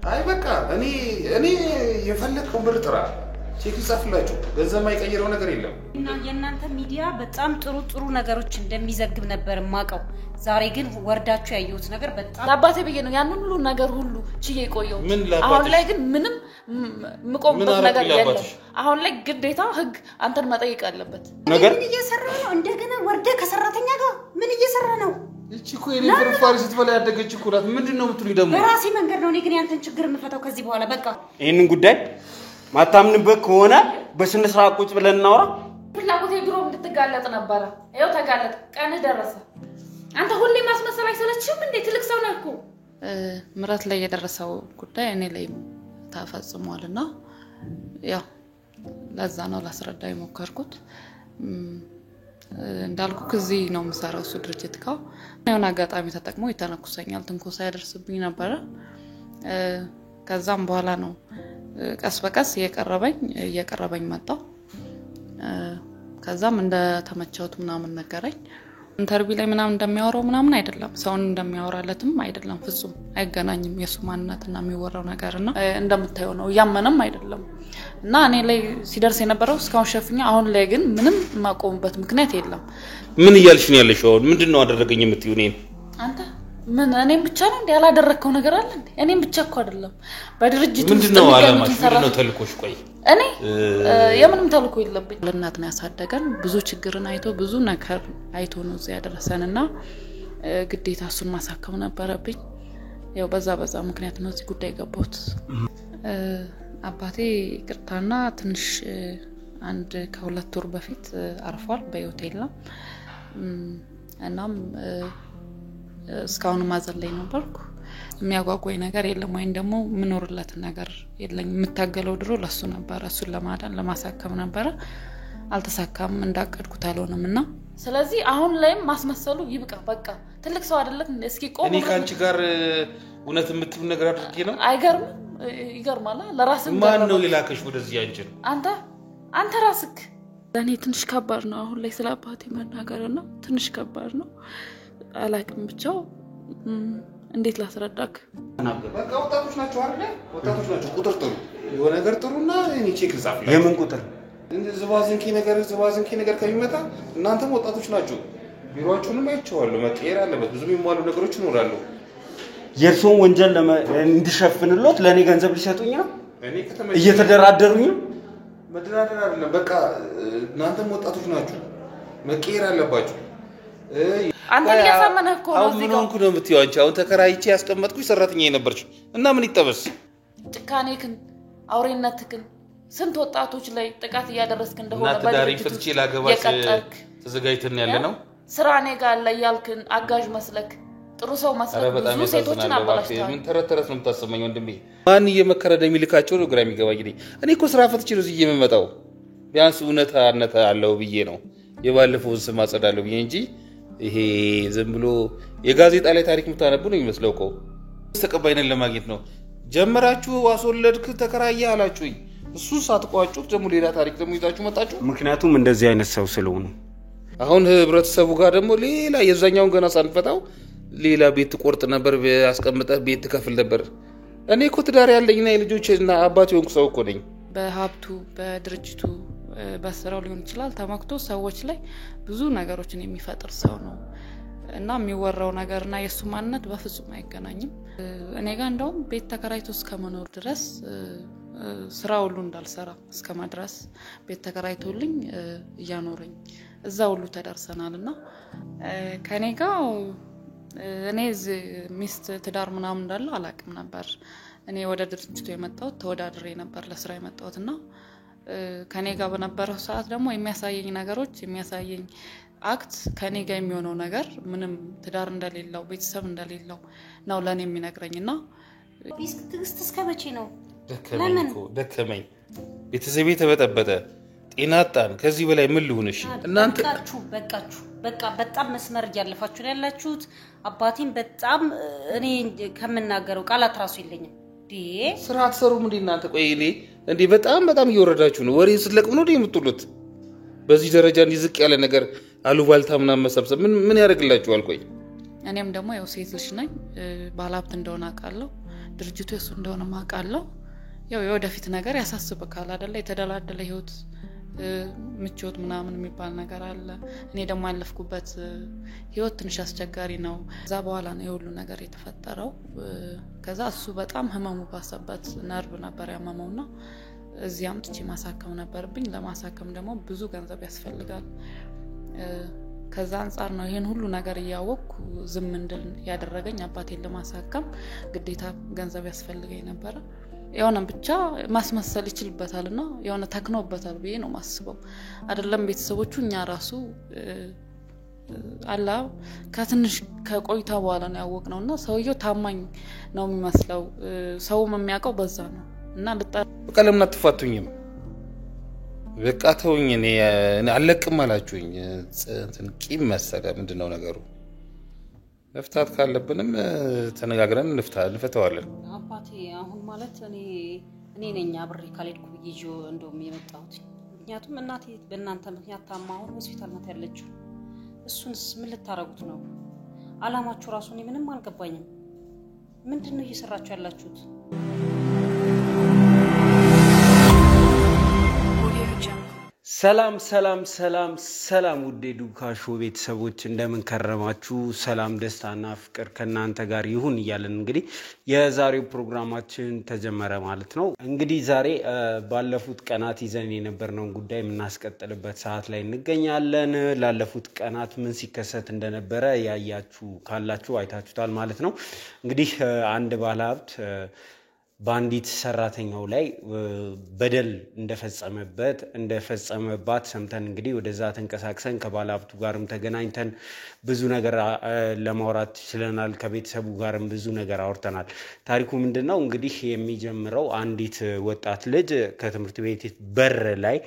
አይ በቃ እኔ የፈለከው ብር ጥራ ቼክ ይጻፍላችሁ ገንዘብ ማይቀየረው ነገር የለም እና የእናንተ ሚዲያ በጣም ጥሩ ነገሮች እንደሚዘግብ ነበር ማቀው ዛሬ ግን ወርዳችሁ ያዩት ነገር በጣም አባቴ በየ ነው ያንን ሁሉ ነገር ሁሉ ቺዬ ቆየው አሁን ላይ ግን ምንም ምቆምበት ነገር የለም አሁን ላይ ግዴታ ህግ አንተን መጠየቅ አለበት ነገር ምን እየሰራ ነው እንደገና ወርደ ከሰራተኛ ጋር ምን እየሰራ ነው እቺ እኮ የኔ ፍርፋሪ ስትበላ ያደገች እኮ ናት ምንድነው የምትሉኝ ደግሞ በራሴ መንገድ ነው እኔ ግን ያንተን ችግር የምፈታው ከዚህ በኋላ በቃ ይሄንን ጉዳይ ማታምንበት ከሆነ በስነ ስርዓት ቁጭ ብለን እናወራ ፍላጎቴ ድሮ እንድትጋለጥ ነበር ይኸው ተጋለጥ ቀን ደረሰ አንተ ሁሌ ማስመሰል አይሰለችም እንዴ ትልቅ ሰው ነህ እኮ ምራት ላይ የደረሰው ጉዳይ እኔ ላይ ተፈጽሟልና ያው ለዛ ነው ላስረዳው የሞከርኩት እንዳልኩ ከዚህ ነው መሰራው እሱ ድርጅት ካው የሆነ አጋጣሚ ተጠቅሞ ይተነኩሰኛል ትንኮሳ ያደርስብኝ ነበር ከዛም በኋላ ነው ቀስ በቀስ እየቀረበኝ መጣው ከዛም እንደ ተመቸውት ምናምን ነገረኝ ኢንተርቪው ላይ ምናምን እንደሚያወራው ምናምን አይደለም ሰውን እንደሚያወራለትም አይደለም ፍጹም አይገናኝም የሱ ማንነትና የሚወራው ነገርና እንደምታየው ነው ያመነም አይደለም እና እኔ ላይ ሲደርስ የነበረው እስካሁን ሸፍኛ አሁን ላይ ግን ምንም ማቆምበት ምክንያት የለም ምን ይያልሽ ነው ያለሽው ምንድነው አደረገኝ የምትዩ ነኝ አንተ ምን እኔም ብቻ ነው እንዴ ያላደረከው ነገር አለ እንዴ እኔም ብቻ እኮ አይደለም በድርጅቱ ምንድነው አላማሽ ምንድነው ተልኮሽ ቆይ እኔ የምንም ተልኮ የለብኝ ለእናት ነው ያሳደገን ብዙ ችግርን አይቶ ብዙ ነገር አይቶ ነው እዚህ ያደረሰንና ግዴታ እሱን ማሳከም ነበረብኝ ያው በዛ ምክንያት ነው እዚህ ጉዳይ ገባሁት አባቴ ቅርታና ትንሽ አንድ ከሁለት ወር በፊት አርፏል በሆቴል ነው እናም እስካሁን ማዘል ላይ ነበርኩ የሚያጓጓኝ ነገር የለም ወይ ደግሞ ምኖርለት ነገር የለኝ የምታገለው ድሮ ለሱ ነበር እሱን ለማዳን ለማሳከም ነበር አልተሳካም እንዳቀድኩት አልሆነምና ስለዚህ አሁን ላይም ማስመሰሉ ይብቃ በቃ ትልቅ ሰው አይደለም እስኪ ቆም እኔ ካንቺ ጋር እውነት የምትሉ ነገር አድርጌ ነው ይገርማል ለራስህ ማን ነው ይላከሽ ወደዚህ አንቺን አንተ ራስክ ለኔ ትንሽ ከባድ ነው አሁን ላይ ስለ አባቴ መናገርና ትንሽ ከባድ ነው አላቅም ብቻው እንዴት ላስረዳክ በቃ ወጣቶች ናቸው አይደል ወጣቶች ናቸው ቁጥር ጥሩ የሆነ ነገር ጥሩና እኔ ቼክ ጻፍላ የምን ቁጥር ዝባዝንኪ ነገር ከሚመጣ እናንተም ወጣቶች ናቸው ቢሮአችሁንም አይቼዋለሁ መቀየር አለበት ብዙ የሚሟሉ ነገሮች ይኖራሉ የርሶን ወንጀል እንድሸፍንሎት ለኔ ገንዘብ ሊሰጡኝ ነው እየተደራደሩኝ ነው መደራደር አይደለም በቃ እናንተም ወጣቶች ናቸው መቀየር አለባችሁ አንተ ያሳመነህ እኮ ነው እዚህ ጋር ነው የምትይው አንቺ አሁን ተከራይቼ ያስቀመጥኩኝ ሰራተኛ የነበርሽ እና ምን ይጠበስ ጭካኔክን አውሬነትክን ስንት ወጣቶች ላይ ጥቃት ያደረስክ እንደሆነ በዳሪ ፍትቺ ላገባሽ ተዘጋጅተን ያለ ነው ስራ እኔ ጋር ላይ ያልክን አጋዥ መስለክ ጥሩ ሰው መስለክ ብዙ ሴቶችን አባላሽታል ምን ተረተረት ነው የምታሰማኝ ወንድሜ ማን እየመከረ እንደሚልካቸው ነው ግራ የሚገባኝ እኔ እኮ ስራ ፍትቺ ነው እዚህ የምመጣው ቢያንስ እውነታ አለው ብዬ ነው የባለፈውን ስም አጸዳለሁ ብዬ እንጂ ይሄ ዝም ብሎ የጋዜጣ ላይ ታሪክ ምታነቡ ነው የሚመስለው እኮ ተቀባይነን ለማግኘት ነው ጀመራችሁ አስወለድክ ተከራየ አላችሁኝ እሱ ሳትቋጩት ደግሞ ሌላ ታሪክ ደግሞ ይዛችሁ መጣችሁ ምክንያቱም እንደዚህ አይነት ሰው ስለሆነ አሁን ህብረተሰቡ ጋር ደግሞ ሌላ የዛኛውን ገና ሳንፈታው ሌላ ቤት ቆርጥ ነበር ያስቀምጠህ ቤት ከፍል ነበር እኔ እኮ ትዳር ያለኝና የልጆችና አባት የሆንኩ ሰው እኮ ነኝ በሀብቱ በድርጅቱ በስራው ሊሆን ይችላል ተመክቶ ሰዎች ላይ ብዙ ነገሮችን የሚፈጥር ሰው ነው እና የሚወራው ነገርና የሱ ማንነት በፍጹም አይገናኝም እኔ ጋር እንደውም ቤት ተከራይቶ እስከመኖር ድረስ ስራ ሁሉ እንዳልሰራ እስከማድረስ ቤት ተከራይቶልኝ እያኖረኝ እዛ ሁሉ ተደርሰናልና ከኔ ጋር እኔ ሚስት ትዳር ምናምን እንዳለው አላቅም ነበር እኔ ወደ ድርጅቱ የመጣሁት ተወዳድሬ ነበር ለስራ የመጣሁትና ከኔ ጋር በነበረው ሰዓት ደግሞ የሚያሳየኝ አክት ከኔ ጋር የሚሆነው ነገር ምንም ትዳር እንደሌለው ቤተሰብ እንደሌለው ነው ለኔ የሚነግረኝና ትግስት እስከመቼ ነው ደከመኝ ቤተሰቤ ተበጠበጠ ጤናጣን ከዚህ በላይ ምን ልሁንሽ እናንተ በቃችሁ በቃ በጣም መስመር ያለፋችሁ ነው ያላችሁት አባቴን በጣም እኔ ከመናገረው ቃላት ራሱ የለኝም ስራ አትሰሩም እንዴ እናንተ ቆይ እኔ እንዴ በጣም እየወረዳችሁ ነው ወሬ ስለቅም ነው የምትሉት በዚህ ደረጃ እንዲዝቅ ያለ ነገር አሉባልታ ምናምን መሰብሰብ ምን ያደርግላችኋል ቆይ እኔም ደግሞ ያው ሴት ልጅ ነኝ ባላብት እንደሆነ አቃለሁ ድርጅቱ እሱ እንደሆነ ማቃለው ያው የወደፊት ነገር ያሳስበካል አይደለ የተደላደለ ህይወት ምቾት ምናምን የሚባል ነገር አለ እኔ ደግሞ ያለፍኩበት ህይወት ትንሽ አስቸጋሪ ነው ከዛ በኋላ ነው የሁሉ ነገር የተፈጠረው ከዛ እሱ በጣም ህመሙ ባሰበት ነርቭ ነበር ያመመውና እዚያም ጥጪ ማሳከም ነበርብኝ ለማሳከም ደግሞ ብዙ ገንዘብ ያስፈልጋል ከዛ አንፃር ነው ይሄን ሁሉ ነገር ያወቅኩ ዝም እንድል ያደረገኝ አባቴን ለማሳከም ግዴታ ገንዘብ ያስፈልገኝ ነበር የሆነ ብቻ ማስመሰል ይችልበታልና የሆነ ተክኖበታል ብዬ ነው ማስበው አይደለም ቤተሰቦቹ እኛ ራሱ አላ ከትንሽ ከቆይታ በኋላ ነው ያወቅነውና ሰውየው ታማኝ ነው የሚመስለው ሰውም የሚያውቀው በዛ ነው እና በቀለም አትፋቱኝም በቃ ተውኝ እኔ አለቅም አላችሁኝ እንትን ቂም መሰለ ምንድነው ነገሩ መፍታት ካለብንም ተነጋግረን እንፈታዋለን አባቴ አሁን ማለት እኔ ነኝ አብሬ ካልሄድኩ ብዬ እንደውም የመጣሁት ምክንያቱም እናቴ በእናንተ ምክንያት ታማው ሆስፒታል ናት ያለችው እሱንስ ምን ልታረጉት ነው አላማችሁ ራሱ እኔ ምንም አልገባኝም ምንድነው እየሰራችሁ ያላችሁት ሰላም ውዴ ዱካሾ ቤተሰቦች እንደምን ከረማችሁ ሰላም ደስታና ፍቅር ከናንተ ጋር ይሁን ይያለን እንግዲህ የዛሬው ፕሮግራማችን ተጀመረ ማለት ነው እንግዲህ ዛሬ ባለፉት ቀናት ይዘን የነበርነው ጉዳይ ምናስቀጥልበት ሰዓት ላይ እንገኛለን ላለፉት ቀናት ምን ሲከሰት እንደነበረ ያያችሁ ካላችሁ አይታችሁታል ማለት ነው እንግዲህ አንድ ባለሀብት ባንዲት ሰራተኛው ላይ በደል እንደፈጸመባት ሰምተን እንግዲህ ወደዛ ተንቀሳቅሰን ከባለሀብቱ ጋርም ተገናኝተን ብዙ ነገር ለማውራት ችለናል ከቤተሰቡ ጋርም ብዙ ነገር አውርተናል ታሪኩ ምንድነው እንግዲህ የሚጀምረው አንዲት ወጣት ልጅ ከትምህርት ቤት በር ላይ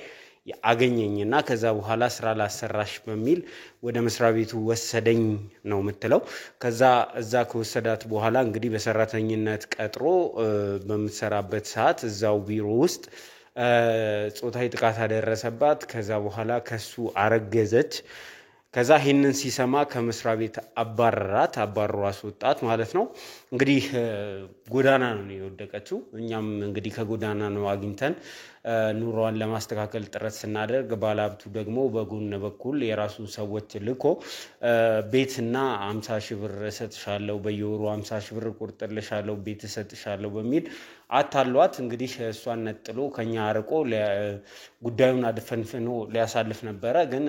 አገኘኝና ከዛ በኋላ ስራ ላሰራሽ በሚል ወደ መስሪያ ቤቱ ወሰደኝ ነው የምትለው ከዛ እዛ ከወሰዳት በኋላ እንግዲህ በሰራተኝነት ቀጥሮ በመሰራበት ሰዓት እዛው ቢሮ ውስጥ ጾታዊ ጥቃት አደረሰባት ከዛ በኋላ ከሱ አረገዘች ከዛ ይሄንን ሲሰማ ከመስሪያ ቤት አባሮ አስወጣት ማለት ነው እንግዲህ ጎዳና ነው የወደቀችው እኛም እንግዲህ ከጎዳና ነው አግኝተን ኑሮዋን ለማስተካከል ጥረት ስናደርግ ባለሀብቱ ደግሞ በጎን በኩል የራሱን ሰዎች ልኮ ቤትና 50,000 ብር እሰጥሻለሁ በየወሩ 50,000 ብር ቁርጥልሻለሁ ቤት እሰጥሻለሁ በሚል አታሏት እንግዲህ እሷን ነጥሎ ከኛ አርቆ ጉዳዩን አድፈንፍኖ ሊያሳልፍ ነበረ ግን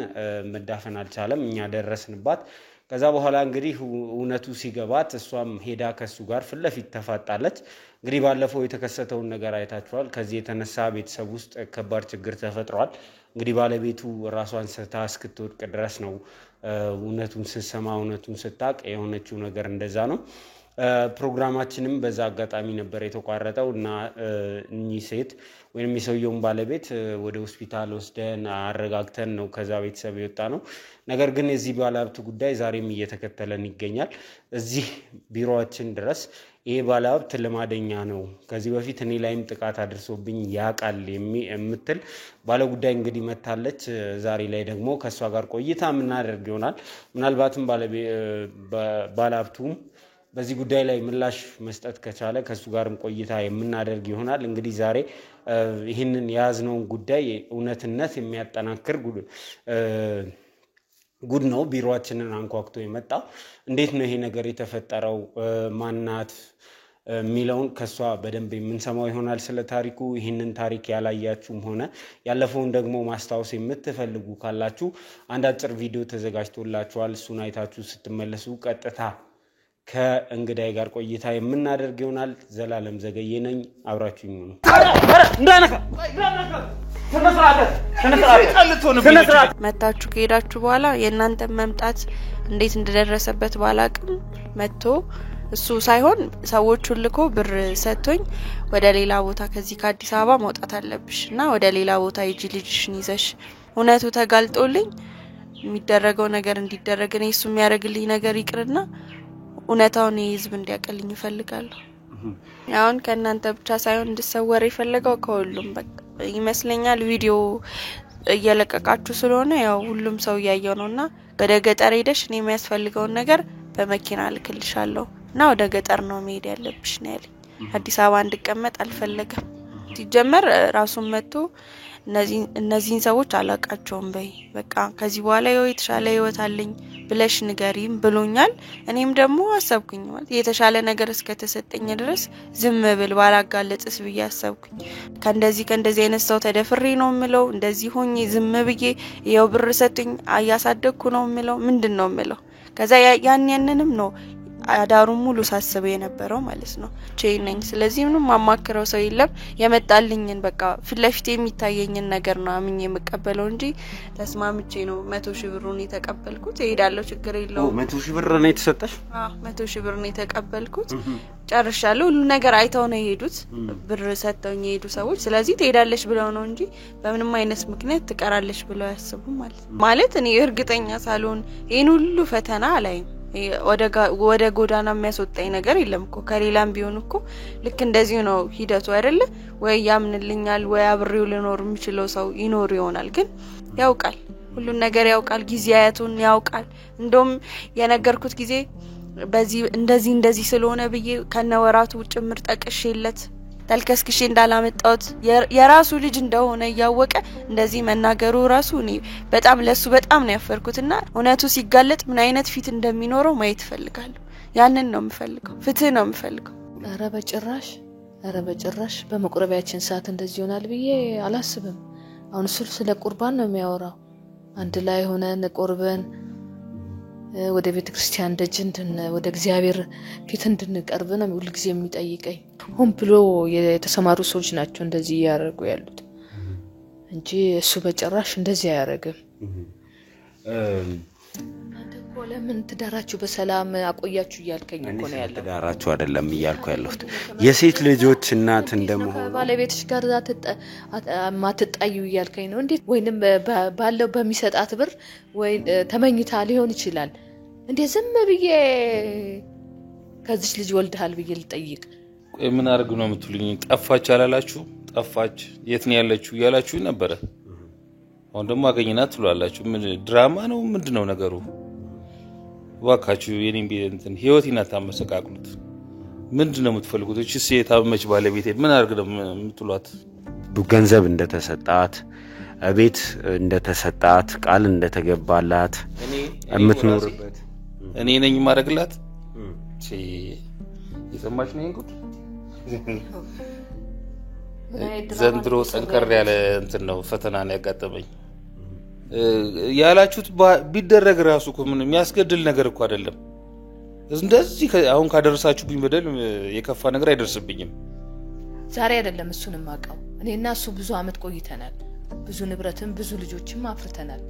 መዳፈን አልቻለም እኛ ደረስንባት ከዛ በኋላ እንግዲህ እውነቱ ሲገባት እሷም ሄዳ ከሱ ጋር ፍለፊት ተፋጣለች እንግዲህ ባለፈው የተከሰተውን ነገር አይታችኋል ከዚህ የተነሳ ቤተሰብ ውስጥ ከባድ ችግር ተፈጥሯል እንግዲህ ባለቤቱ ራሷን እስክትወድቅ ድረስ ነው እውነቱን ስትሰማ እውነቱን ስታቅ የሆነችው ነገር እንደዛ ነው ፕሮግራማችንም በዛ አጋጣሚ ነበር የተቋረጠውና እኚህ ሴት ወይንም የሰውየውን ባለቤት ወደ ሆስፒታል ወስደን አረጋግተን ነው ከዛ ቤተሰብ የወጣ ነው ነገር ግን የዚህ ባለሀብት ጉዳይ ዛሬም እየተከተለን ይገኛል እዚህ ቢሮአችን ድረስ ይሄ ባለሀብት ለማደኛ ነው ከዚህ በፊት እኔ ላይም ጥቃት አድርሶብኝ ያቃል የምትል ባለጉዳይ እንግዲህ መታለች ዛሬ ላይ ደግሞ ከሷ ጋር ቆይታ ምናደርግ ይሆናል ምናልባትም ባለሀብቱም በዚህ ጉዳይ ላይ ምላሽ መስጠት ከቻለ ከሱ ጋርም ቆይታ የምናደርግ ይሆናል እንግዲህ ዛሬ ይሄንን ያዝነውን ጉዳይ እውነትነት የሚያጠናክር ጉድ ነው ቢሮአችንን አንኳክቶ የመጣው እንዴት ነው ይሄ ነገር የተፈጠረው ማናት ሚለውን ከሷ በደንብ የምንሰማው ይሆናል ስለ ታሪኩ ይሄንን ታሪክ ያላያችሁም ሆነ ያለፈውን ደግሞ ማስታወስ የምትፈልጉ ካላችሁ አንድ አጭር ቪዲዮ ተዘጋጅቶላችኋል እሱን አይታችሁ ስትመለሱ ቀጥታ ከእንግዳይ ጋር ቆይታ የምናደርግ ይሆናል ዘላለም ዘገየ ነኝ አብራችሁኝ ነው እንዳነካ ተነስራት መታችሁ ከሄዳችሁ በኋላ የእናንተ መምጣት እንዴት እንደደረሰበት ባላቅም መጥቶ እሱ ሳይሆን ሰዎቹን ልኮ ብር ሰጥቶኝ ወደ ሌላ ቦታ ከዚህ ከአዲስ አበባ መውጣት አለብሽና ወደ ሌላ ቦታ ሂጂ ልጅሽን ይዘሽ እውነቱ ተጋልጦልኝ የሚደረገው ነገር እንዲደረግ እኔ እሱ የሚያደርግልኝ ነገር ይቅርና እውነታውን ህዝብ እንዲያቀልኝ ይፈልጋለሁ አሁን ከእናንተ ብቻ ሳይሆን እንድሰወር ይፈልጋው ከሁሉም በቃ ይመስለኛል ቪዲዮ እየለቀቃችሁ ስለሆነ ያው ሁሉም ሰው ያያየው ነውና ወደ ገጠር ሄደሽ እኔ የሚያስፈልገው ነገር በመኪና ልክልሻለሁ እና ወደ ገጠር ነው መሄድ ያለብሽ ነው ያለኝ አዲስ አበባ እንድቀመጥ አልፈለገም። ሲጀመር ራሱን መጥቶ እነዚህን ሰዎች አላቃቸውም በይ በቃ ከዚህ በኋላ የተሻለ ህይወት አለኝ ብለሽ ንገሪም ብሎኛል። እኔም ደግሞ አሰብኩኝ ማለት የተሻለ ነገር እስከተሰጠኝ ድረስ ዝም ብል ባላጋለጥስ ብዬ አሰብኩኝ። ከእንደዚህ አይነት ሰው ተደፍሬ ነው ምለው እንደዚህ ሆኜ ዝም ብዬ ይሄው ብር ሰጥኝ አያሳደግኩ ነው ምለው ምንድነው ምለው? ከዛ ያንንም ነው አዳሩ ሙሉ ሳስበው የነበረው ማለት ነው ቼነኝ። ስለዚህ ምንም ማማክረው ሰው የለም። የመጣልኝን በቃ ፍለፊት የሚታየኝን ነገር ነው አምኜ የምቀበለው እንጂ ተስማምቼ ነው 100,000 ብሩን የተቀበልኩት። እሄዳለሁ ችግር የለውም። 100,000 ብር ነው የተሰጠሽ? 100,000 ብር ነው የተቀበልኩት። ጨርሻለሁ። ሁሉ ነገር አይተው ነው የሄዱት ብር ሰጥተውኝ የሄዱ ሰዎች። ስለዚህ ትሄዳለሽ ብለው ነው እንጂ በምንም አይነት ምክንያት ትቀራለሽ ብለው ያስቡ ማለት እኔ እርግጠኛ ሳልሆን ይሄን ሁሉ ፈተና አላይም። ወደ ጎዳና የሚያስወጣኝ ነገር የለም እኮ ከሌላም ቢሆን እኮ ልክ እንደዚህ ነው ሂደቱ አይደለ ወይ? ያምንልኛል ወይ አብሬው ልኖር የምችለው ሰው ይኖር ይሆናል። ግን ያውቃል ሁሉን ነገር ያውቃል፣ ጊዜያቱን ያውቃል። እንደውም የነገርኩት ጊዜ በዚህ እንደዚህ ስለሆነ ብዬ ከነወራቱ ጭምር ጠቅሼለት ተልከስክሼ እንዳላመጣውት የራሱ ልጅ እንደሆነ ያወቀ እንደዚህ መናገሩ ራሱ እኔ በጣም ለሱ በጣም ነው ያፈርኩትና እውነቱ ሲጋለጥ ምን አይነት ፊት እንደሚኖረው ማየት ፈልጋለሁ። ያንን ነው የምፈልገው፣ ፍትህ ነው የምፈልገው። ኧረ በጭራሽ በመቁረቢያችን ሰዓት እንደዚህ ይሆናል ብዬ አላስብም። አሁን ስለ ቁርባን ነው የሚያወራው። አንድ ላይ ሆነን ቆርበን ወደ ቤተክርስቲያን ደጅ ወደ እግዚአብሔር ፊት እንድንቀርብ ነው ሁሉ ጊዜ የሚጠይቀኝ። ሆን ብሎ የተሰማሩ ሰዎች ናቸው እንደዚህ ያደርጉ ያሉት እንጂ እሱ በጭራሽ እንደዚህ አያረግም። አንተኮ ለምን ትዳራችሁ በሰላም አቆያችሁ እያልከኝ እኮ ነው ያለው። ትዳራችሁ አይደለም እያልኩ ያለሁት የሴት ልጆች እናት እንደመሆኑ ባለቤትሽ ጋር ማትጣዩ እያልከኝ ነው። እንዴት ወይንም ባለው በሚሰጣት ብር ወይ ተመኝታ ሊሆን ይችላል እንዴ? ዝም ብዬ ከዚህ ልጅ ወልደሃል ብዬ ልጠይቅ? ቆይ ምን አርግ ነው የምትሉኝ? ጠፋች አላላችሁ? ጠፋች የት ነው ያለችው ያላችሁ ነበር። አሁን ደግሞ አገኘናት ትሏላችሁ። ምን ድራማ ነው ምንድነው ነገሩ? ዋካችሁ የኔን እንትን ህይወቴን አታመሰቃቅሉት። ምንድነው የምትፈልጉት? እቺ ሴት አመች ባለቤቴ ምን አርግ ነው የምትሏት? ገንዘብ እንደተሰጣት ቤት እንደተሰጣት ቃል እንደተገባላት የምትኖርበት እኔ ነኝ ማረግላት። የሰማች ነው እንግዲህ ዘንድሮ ጠንከር ያለ እንትን ነው ፈተና ነው ያጋጠመኝ። ያላችሁት ቢደረግ ራሱ እኮ ምን የሚያስገድል ነገር እኮ አይደለም። እንደዚህ አሁን ካደረሳችሁብኝ በደል የከፋ ነገር አይደርስብኝም። ዛሬ አይደለም እሱንም አቀው እኔና እሱ ብዙ አመት ቆይተናል። ብዙ ንብረትም ብዙ ልጆችም አፍርተናል።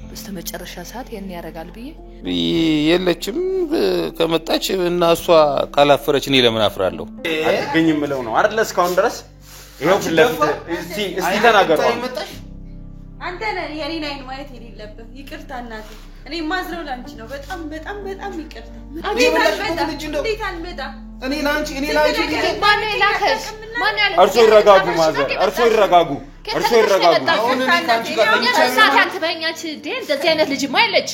በስተመጨረሻ ሰዓት የኔ ያረጋል ብዬ የለችም ከመጣች እና እሷ ካላፈረች እኔ ለምን አፍራለሁ? አትገኝም ብለው ነው አይደል እስካሁን ድረስ ይሄው ፍለፊት እስቲ ተናገሩ። አንተ ነህ የኔን አይን ማየት የሌለብህ። ይቅርታ እናቴ፣ እኔ ማዝረው ላንቺ ነው። በጣም በጣም በጣም ይቅርታ። እንዴት አልመጣ እኔ ላንቺ ማን ይላከሽ? ማን ያለ እርሶ ይረጋጉ ማዘር፣ እርሶ ይረጋጉ። አሁን እኔ ካንቺ ጋር ተንሳት አንተበኛች ዴ እንደዚህ አይነት ልጅ ማይለች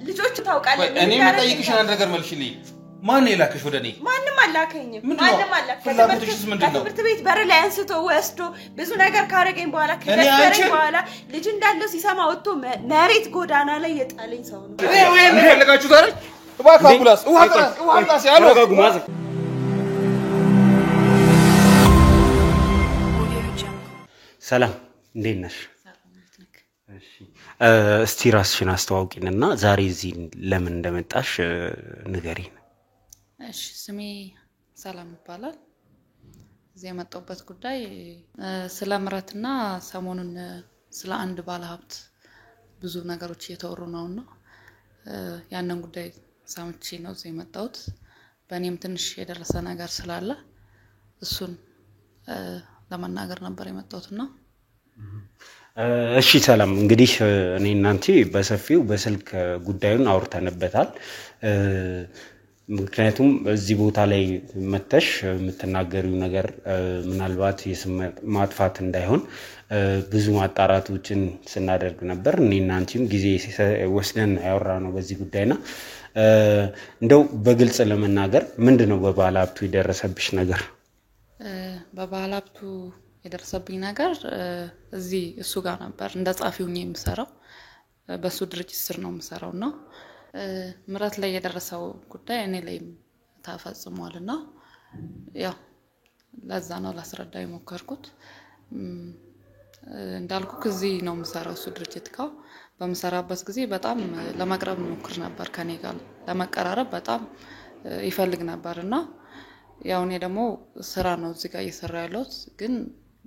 ልጆች ታውቃለህ። እኔ የምጠይቅሽ አንድ ነገር መልሽልኝ። ማን ይላከሽ ወደኔ? ማንም አላከኝም። ማንም አላከኝም። ትምህርት ቤት በር ላይ አንስቶ ወስዶ ብዙ ነገር ካረገኝ በኋላ ከደፈረኝ በኋላ ልጅ እንዳለው ሲሰማ ወጥቶ መሬት ጎዳና ላይ የጣለኝ ሰው ነው። ወይ እንደፈለጋችሁ ታረክ ባካኩላስ ዋጣስ ያለው ይረጋጉ ማዘር። ሰላም እንዴት ነሽ? እሺ እስቲ ራስሽን አስተዋውቂንና ዛሬ እዚህ ለምን እንደመጣሽ ንገሪን። እሺ ስሜ ሰላም ይባላል። እዚህ የመጣሁበት ጉዳይ ስለ ምራትና ሰሞኑን ስለ አንድ ባለሀብት ብዙ ነገሮች እየተወሩ ነውና ያንን ጉዳይ ሰምቼ ነው እዚህ የመጣሁት። በእኔም ትንሽ የደረሰ ነገር ስላለ እሱን ለመናገር ነበር የመጣሁትና እሺ ሰላም እንግዲህ እኔ እናንቺ በሰፊው በስልክ ጉዳዩን አውርተንበታል። ምክንያቱም እዚህ ቦታ ላይ መተሽ የምትናገሪው ነገር ምናልባት የስም ማጥፋት እንዳይሆን ብዙ ማጣራቶችን ስናደርግ ነበር። እኔ እናንቺም ጊዜ ወስደን ያወራነው በዚህ ጉዳይና እንደው በግልጽ ለመናገር ምንድነው በባለሀብቱ የደረሰብሽ ነገር? በባለሀብቱ የደረሰብኝ ነገር እዚህ እሱ ጋር ነበር እንደ ጻፊው ነኝ የምሰራው በሱ ድርጅት ስር ነው የምሰራውና ምራት ላይ የደረሰው ጉዳይ እኔ ላይ ተፈጽሟልና ያው ለዛ ነው ላስረዳው የሞከርኩት እንዳልኩ እዚህ ነው የምሰራው እሱ ድርጅት ጋር በመሰራበት ጊዜ በጣም ለማቅረብ ሞክር ነበር ከኔ ጋር ለማቀራረብ በጣም ይፈልግ ነበርና ያው እኔ ደግሞ ስራ ነው እዚህ ጋር እየሰራ ያለሁት ግን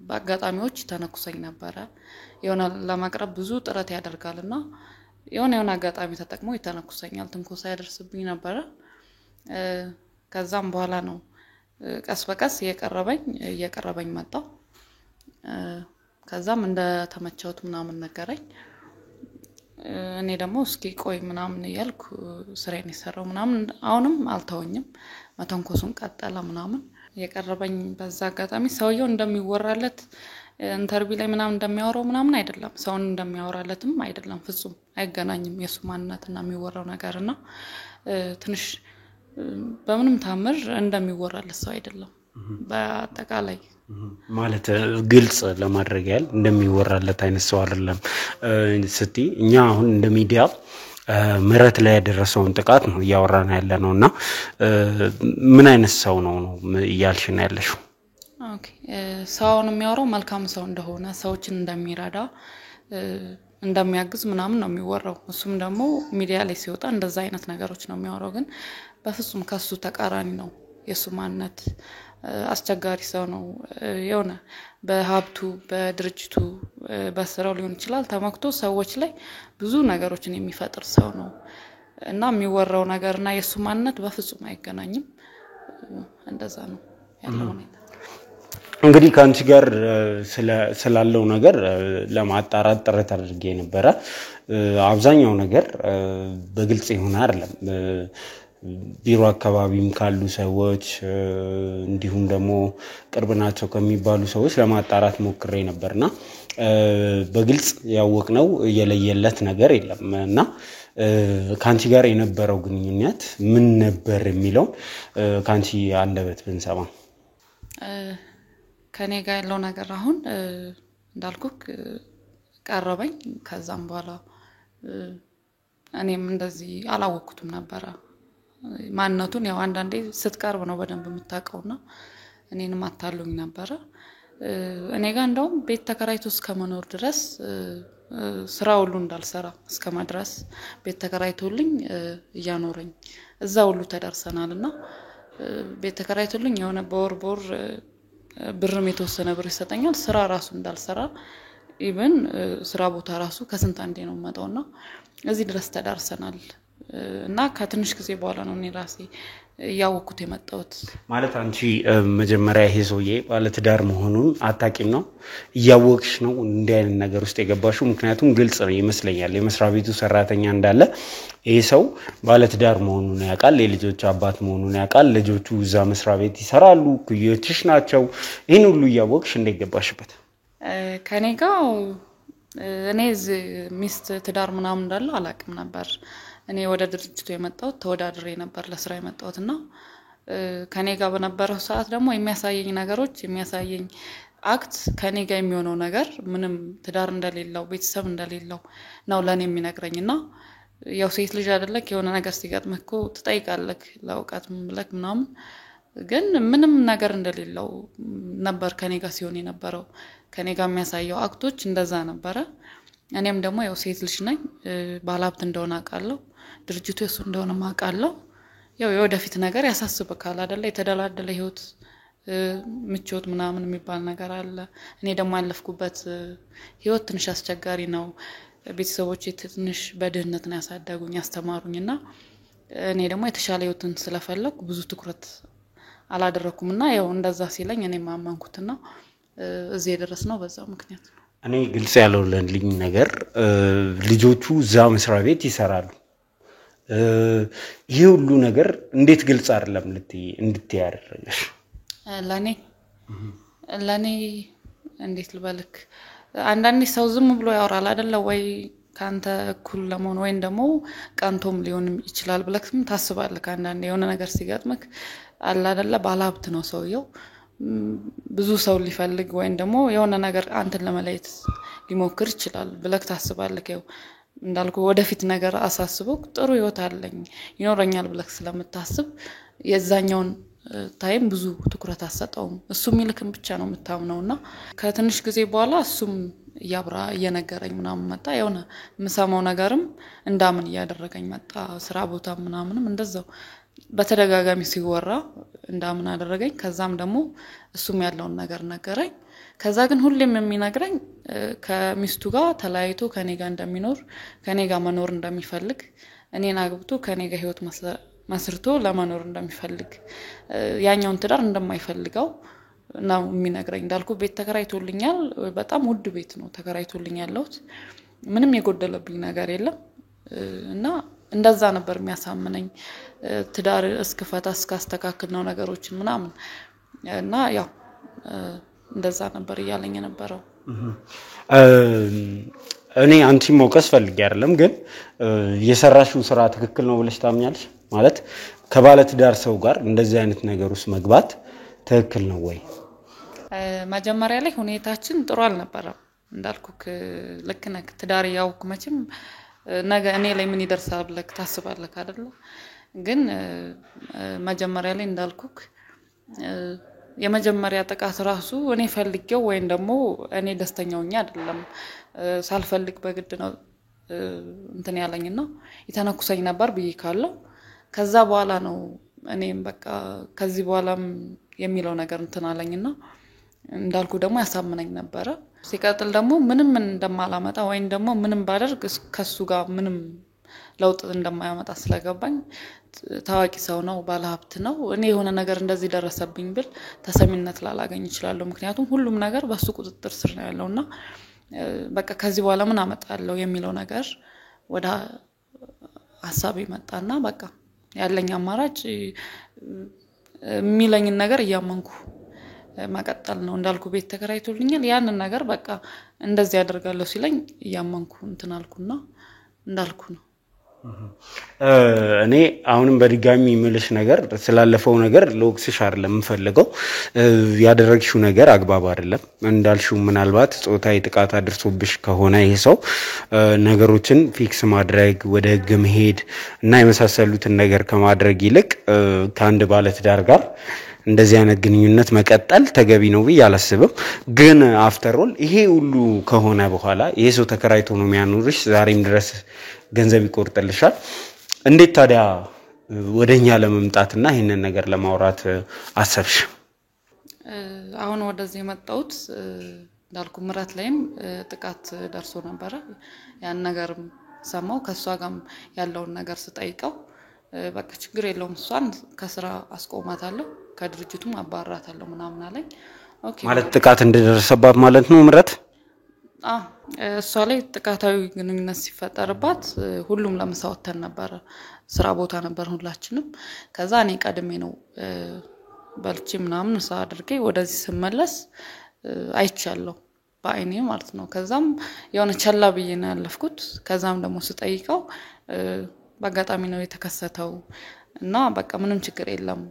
በአጋጣሚዎች ተነኩሰኝ ነበር የሆነ ለማቅረብ ብዙ ጥረት ያደርጋልና የሆነ አጋጣሚ ተጠቅሞ ይተነኩሰኛል ትንኮሳ ያደርስብኝ ነበር ከዛም በኋላ ነው ቀስ በቀስ እየቀረበኝ መጣው ከዛም እንደ ተመቸውት ምናምን ነገረኝ እኔ ደግሞ እስኪ ቆይ ምናምን ያልኩ ስራዬን ይሰራው ምናምን አሁንም አልተወኝም መተንኮሱን ቀጠለ ምናምን የቀረበኝ በዛ አጋጣሚ ሰውየው እንደሚወራለት ኢንተርቪው ላይ ምናምን እንደሚያወራው ምናምን አይደለም ሰውን እንደሚያወራለትም አይደለም ፍጹም አይገናኝም የሱ ማንነትና የሚወራው ነገርና ትንሽ በምንም ታምር እንደሚወራለት ሰው አይደለም በአጠቃላይ ማለት ግልጽ ለማድረግ ያህል እንደሚወራለት አይነት ሰው አይደለም ስቲ እኛ አሁን እንደ ሚዲያ ምረት ላይ ያደረሰውን ጥቃት ነው ያወራና ያለነውና ምን አይነት ሰው ነው ያልሽና ያለሽው ኦኬ ሰውን የሚያወራው መልካም ሰው እንደሆነ ሰዎችን እንደሚረዳ እንደሚያግዝ ምናምን ነው የሚወራው እሱም ደግሞ ሚዲያ ላይ ሲወጣ እንደዛ አይነት ነገሮች ነው የሚያወራው ግን በፍጹም ከሱ ተቃራኒ ነው የሱ ማንነት አስቸጋሪ ሰው ነው የሆነ በሀብቱ በድርጅቱ በስራው ሊሆን ይችላል ተመክቶ ሰዎች ላይ ብዙ ነገሮችን የሚፈጥር ሰው ነው እና የሚወራው ነገርና የሱ ማንነት በፍጹም አይገናኝም እንደዛ ነው ያለው ሁኔታ እንግዲህ ካንቺ ጋር ስላለው ነገር ለማጣራት ጥረት አድርጌ ነበር አብዛኛው ነገር በግልጽ ይሆን አይደለም ቢሮ አካባቢም ካሉ ሰዎች እንዲሁም ደግሞ ቅርብናቸው ከሚባሉ ሰዎች ለማጣራት ሞክሬ ነበርና በግልጽ ያወቅነው የለየለት ነገር የለምና ካንቺ ጋር የነበረው ግንኙነት ምን ነበር የሚለው ካንቺ አንደበት ብንሰማ ከኔ ጋር ያለው ነገር አሁን እንዳልኩክ ቀረበኝ ከዛም በኋላ እኔም እንደዚህ አላወቅኩትም ነበር ማንነቱን ያው አንዳንዴ ስትቀርብ ነው በደንብ የምታውቀውና እኔንም አታሉኝ ነበር እኔ ጋር እንደውም ቤት ተከራይቶ እስከመኖር ድረስ ስራ ሁሉ እንዳልሰራ እስከማድረስ ቤት ተከራይቶልኝ እያኖረኝ እዛ ሁሉ ተደርሰናልና ቤት ተከራይቶልኝ የሆነ በወር ብርም የተወሰነ ብር ይሰጠኛል ስራ ራሱ እንዳልሰራ ኢቭን ስራ ቦታ ራሱ ከስንት አንዴ ነው መጣውና እዚህ ድረስ ተዳርሰናል እና ከትንሽ ጊዜ በኋላ ነው እኔ ራሴ ያወኩት የመጣሁት ማለት አንቺ መጀመሪያ ይሄ ሰውዬ ባለትዳር መሆኑን አጣቂም ነው ያወቅሽ ነው እንደ አይነት ነገር ውስጥ የገባሽው ምክንያቱም ግልጽ ነው ይመስለኛል የመስሪያ ቤቱ ሰራተኛ እንዳለ ይሄ ሰው ባለትዳር መሆኑን ያውቃል የልጆች አባት መሆኑን ያውቃል ልጆቹ እዛ መስሪያ ቤት ይሰራሉ ኩዮችሽ ናቸው ይሄን ሁሉ ያወቅሽ እንደገባሽበት ከኔ ጋር እኔ ሚስት ትዳር ምናምን እንዳለ አላቅም ነበር እኔ ወደ ድርጅቱ የመጣሁት ተወዳድሬ ነበር ለስራ የመጣሁትና ከኔ ጋር በነበረው ሰዓት ደግሞ የሚያሳየኝ አክት ከኔ ጋር የሚሆነው ነገር ምንም ትዳር እንደሌለው ቤተሰብ እንደሌለው ነው ለኔ የሚነግረኝና ያው ሴት ልጅ አይደለክ የሆነ ነገር ሲገጥምህ ትጠይቃለክ ለውቃት ምንብለክ ምናምን ግን ምንም ነገር እንደሌለው ነበር ከኔ ጋር ሲሆን የነበረው ከኔ ጋር የሚያሳየው አክቶች እንደዛ ነበር እኔም ደግሞ ያው ሴት ልጅ ነኝ ባለሀብት እንደሆነ አውቃለሁ ድርጅቱ እሱ እንደሆነ ማውቃለሁ ያው የወደፊት ነገር ያሳስበካል አይደለ የተደላደለ ህይወት ምቾት ምናምን የሚባል ነገር አለ እኔ ደግሞ ያለፍኩበት ህይወት ትንሽ አስቸጋሪ ነው ቤተሰቦቼ ትንሽ በድህነት ነው ያሳደጉኝ ያስተማሩኝና እኔ ደግሞ የተሻለ ህይወትን ስለፈለኩ ብዙ ትኩረት አላደረኩምና ያው እንደዛ ሲለኝ እኔ ማማንኩትና እዚህ የደረስነው በዛው ምክንያት ነው እኔ ግልጽ ያለውልኝ ነገር ልጆቹ እዛ መስሪያ ቤት ይሰራሉ ይሄ ሁሉ ነገር እንዴት ግልጽ አይደለም እንድትይ ያደረገሽ ለኔ እንዴት ልበልክ አንዳንዴ ሰው ዝም ብሎ ያወራል አይደለ ወይ ካንተ እኩል ለመሆን ወይ ደግሞ ቃንቶም ሊሆን ይችላል ብለክም ታስባለህ አንዳንዴ የሆነ ነገር ሲገጥምክ አለ አይደለ ባለሀብት ነው ሰውየው ብዙ ሰው ሊፈልግ ወይም ደግሞ የሆነ ነገር አንተን ለመለየት ሊሞክር ይችላል ብለህ ታስባለህ። ያው እንዳልኩ ወደፊት ነገር አሳስበው ጥሩ ህይወት አለኝ ይኖረኛል ብለህ ስለምታስብ የዛኛውን ታይም ብዙ ትኩረት አሰጣውም። እሱ ሚልክም ብቻ ነው የምታምነውና ከትንሽ ጊዜ በኋላ እሱም ያብራ እየነገረኝ ምናምን መጣ። የሆነ ምሰማው ነገርም እንዳምን ያደረገኝ መጣ። ስራ ቦታ ምናምንም እንደዛው በተደጋጋሚ ሲወራ እንዳምን አደረገኝ። ከዛም ደግሞ እሱም ያለውን ነገር ነገረኝ። ከዛ ግን ሁሌም የሚነግረኝ ከሚስቱ ጋር ተለያይቶ ከኔ ጋር እንደሚኖር ከኔ ጋር መኖር እንደሚፈልግ እኔን አግብቶ ከኔ ጋር ህይወት መስርቶ ለመኖር እንደሚፈልግ ያኛውን ትዳር እንደማይፈልገው ነው የሚነግረኝ። እንዳልኩ ቤት ተከራይቶልኛል። በጣም ውድ ቤት ነው ተከራይቶልኝ ያለሁት። ምንም የጎደለብኝ ነገር የለም እና እንደዛ ነበር የሚያሳምነኝ ትዳር እስከፈታ እስካስተካክል ነው ነገሮችን ምናምን እና ያው እንደዛ ነበር ይያለኝ የነበረው። እኔ አንቺ ሞቀስ ፈልጌ አይደለም ግን የሰራሽው ስራ ትክክል ነው ብለሽ ታምኛለሽ? ማለት ከባለ ትዳር ሰው ጋር እንደዚህ አይነት ነገር ውስጥ መግባት ትክክል ነው ወይ? መጀመሪያ ላይ ሁኔታችን ጥሩ አልነበረም። እንዳልኩክ ልክ ነክ ትዳር ያውክ መቼም ነገ እኔ ላይ ምን ይደርሳል ብለህ ታስባለህ አይደል? ግን መጀመሪያ ላይ እንዳልኩክ የመጀመሪያ ጥቃት ራሱ እኔ ፈልጌው ወይም ደግሞ እኔ ደስተኛውኛ አይደለም ሳልፈልግ በግድ ነው እንትን ያለኝና የተነኩሰኝ ነበር ብዬካለሁ። ከዛ በኋላ ነው እኔም በቃ ከዚህ በኋላም የሚለው ነገር እንትን አለኝና እንዳልኩ ደግሞ ያሳምነኝ ነበር። ሲቀጥል ደግሞ ምንም እንደማላመጣ ወይም ደግሞ ምንም ባደርግ ከሱ ጋር ምንም ለውጥ እንደማያመጣ ስለገባኝ ታዋቂ ሰው ነው ባለሀብት ነው እኔ የሆነ ነገር እንደዚህ ደረሰብኝ ብል ተሰሚነት ላላገኝ ይችላል። ምክንያቱም ሁሉም ነገር በሱ ቁጥጥር ስር ነው ያለውና በቃ ከዚህ በኋላ ምን አመጣለሁ የሚለው ነገር ወደ ሐሳብ ይመጣና በቃ ያለኝ አማራጭ የሚለኝ ነገር ያመንኩ ማቀጠል ነው። እንዳልኩ ቤት ተከራይቶልኛል ያንን ነገር በቃ እንደዚህ ያደርጋለሁ ሲለኝ ያመንኩ እንትን አልኩና እንዳልኩ ነው። እኔ አሁንም በድጋሚ ምልሽ ነገር ስላለፈው ነገር ለወቅስሽ አይደለም የምፈልገው። ያደረግሽው ነገር አግባብ አይደለም እንዳልሽው ምናልባት ጾታዊ ጥቃት አድርሶብሽ ከሆነ ይሄ ሰው ነገሮችን ፊክስ ማድረግ ወደ ህግ መሄድ እና የመሳሰሉትን ነገር ከማድረግ ይልቅ ከአንድ ባለ ትዳር ጋር እንደዚህ አይነት ግንኙነት መቀጠል ተገቢ ነው ብዬ አላስብም። ግን አፍተር ኦል ይሄ ሁሉ ከሆነ በኋላ ይሄ ሰው ተከራይቶ ነው የሚያኖርሽ ዛሬም ድረስ ገንዘብ ይቆርጥልሻል። እንዴት ታዲያ ወደኛ ለመምጣትና ይሄንን ነገር ለማውራት አሰብሽ? አሁን ወደዚህ የመጣሁት እንዳልኩ ምራት ላይም ጥቃት ደርሶ ነበር። ያን ነገርም ሰማው ከሷ ጋርም ያለውን ነገር ስጠይቀው በቃ ችግር የለውም እሷን ከስራ አስቆማታለሁ ከድርጅቱም አባራታለሁ ምናምን አለኝ። ኦኬ ማለት ጥቃት እንደደረሰባት ማለት ነው ምራት? እሷ ላይ ጥቃታዊ ግንኙነት ሲፈጠርባት ሁሉም ለምሳወተን ነበር ስራ ቦታ ነበር ሁላችንም። ከዛ እኔ ቀድሜ ነው በልቼ ምናምን ሰዓ አድርጌ ወደዚህ ስመለስ አይቻለሁ በአይኔ ማለት ነው። ከዛም የሆነ ቸላ ብዬ ነው ያለፍኩት። ከዛም ደግሞ ስጠይቀው በአጋጣሚ ነው የተከሰተው እና በቃ ምንም ችግር የለም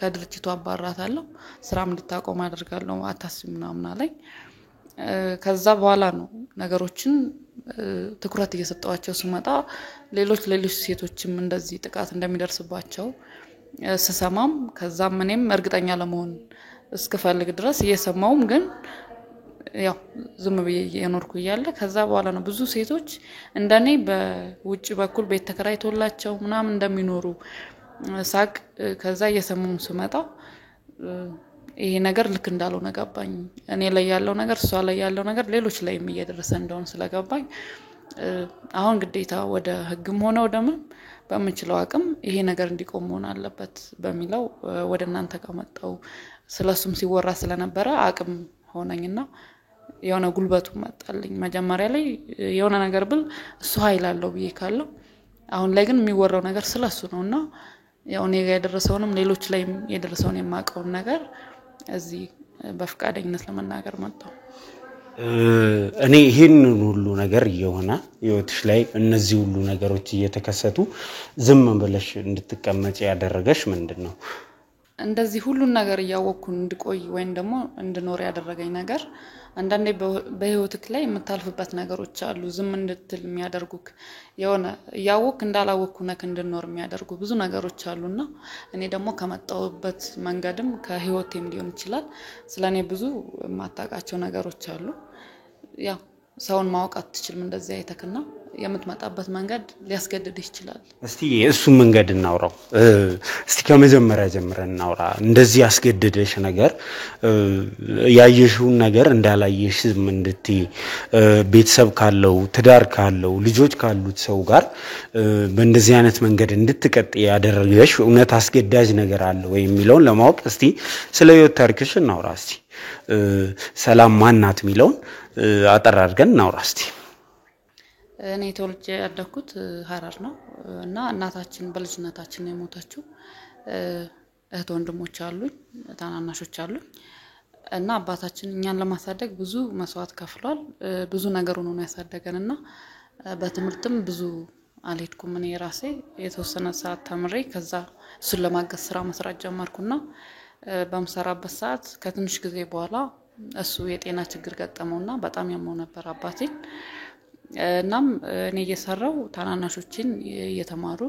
ከድርጅቱ አባራታለሁ ስራም እንድታቆም አደርጋለሁ አታስቢ ምናምን አለኝ። ከዛ በኋላ ነው ነገሮችን ትኩረት እየሰጠዋቸው ስመጣ ሌሎች ሴቶችም እንደዚህ ጥቃት እንደሚደርስባቸው ስሰማም ከዛም እኔም እርግጠኛ ለመሆን እስከፈልግ ድረስ እየሰማውም ግን ያው ዝም ብዬ የኖርኩ ይያለ ከዛ በኋላ ነው ብዙ ሴቶች እንደኔ በውጭ በኩል ቤት ተከራይቶላቸው ምናምን እንደሚኖሩ ሳቅ ከዛ እየሰማው ስመጣ ይሄ ነገር ልክ እንዳልሆነ ገባኝ። እኔ ላይ ያለው ነገር እሷ ላይ ያለው ነገር ሌሎች ላይም እየደረሰ እንደሆነ ስለገባኝ አሁን ግዴታ ወደ ህግም ሆነ ወደምን በመችለው አቅም ይሄ ነገር እንዲቆም መሆን አለበት በሚለው ወደ እናንተ ከመጣው ስለሱም ሲወራ ስለነበረ አቅም ሆነኝና የሆነ ጉልበቱ መጣልኝ። መጀመሪያ ላይ የሆነ ነገር ብል እሱ ኃይል አለው ብዬ ካለው አሁን ላይ ግን የሚወራው ነገር ስለሱ ነውና ያው እኔ ጋር የደረሰውንም ሌሎች ላይ የደረሰውን የማቀው ነገር እዚህ በፍቃደኝነት ለመናገር መጣው። እኔ ይሄን ሁሉ ነገር የሆነ ህይወትሽ ላይ እነዚህ ሁሉ ነገሮች እየተከሰቱ ዝም ብለሽ እንድትቀመጪ ያደረገሽ ምንድነው? እንደዚህ ሁሉን ነገር ያወቅኩ እንድቆይ ወይም ደግሞ እንድኖር ያደረገኝ ነገር አንዳንዴ በህይወትክ ላይ የምታልፍበት ነገሮች አሉ ዝም እንድትል የሚያደርጉክ የሆነ ያወቅ እንዳላወቅኩ ነክ እንድኖር የሚያደርጉ ብዙ ነገሮች አሉና እኔ ደግሞ ከመጣውበት መንገድም ከህይወቴም ሊሆን ይችላል ስለኔ ብዙ ማጣቃቸው ነገሮች አሉ ያ ሰውን ማወቅ አትችልም እንደዚህ አይተክና የምትመጣበት መንገድ ሊያስገድድህ ይችላል እስቲ እሱ መንገድ እናውራው እስቲ ከመጀመሪያ ጀምረን እናውራ እንደዚህ ያስገድደሽ ነገር ያየሽው ነገር እንዳላየሽ ዝም እንድትይ ቤተሰብ ካለው ትዳር ካለው ልጆች ካሉት ሰው ጋር በእንደዚህ አይነት መንገድ እንድትቀጥ ያደረገሽ እውነት አስገዳጅ ነገር አለ ወይ የሚለውን ለማወቅ እስቲ ስለ ህይወት ታሪክሽ እናውራ እስቲ ሰላም ማናት የሚለውን አጠር አድርገን እናውራ እስቲ እኔ ተወልጄ ያደኩት ሐረር ነው እና እናታችን በልጅነታችን የሞተችው እህት ወንድሞች አሉኝ ታናናሾች አሉኝ እና አባታችን እኛን ለማሳደግ ብዙ መስዋዕት ከፍሏል ብዙ ነገር ሆኖ ነው ያሳደገንና በትምህርትም ብዙ አልሄድኩም እኔ ራሴ የተወሰነ ሰዓት ተምሬ ከዛ እሱን ለማገዝ ስራ መስራት ጀመርኩና በመሰራበት ሰዓት ከትንሽ ጊዜ በኋላ እሱ የጤና ችግር ገጠመውና በጣም ያመው ነበር አባቴ እናም እኔ እየሰራው ታናናሾችን እየተማሩ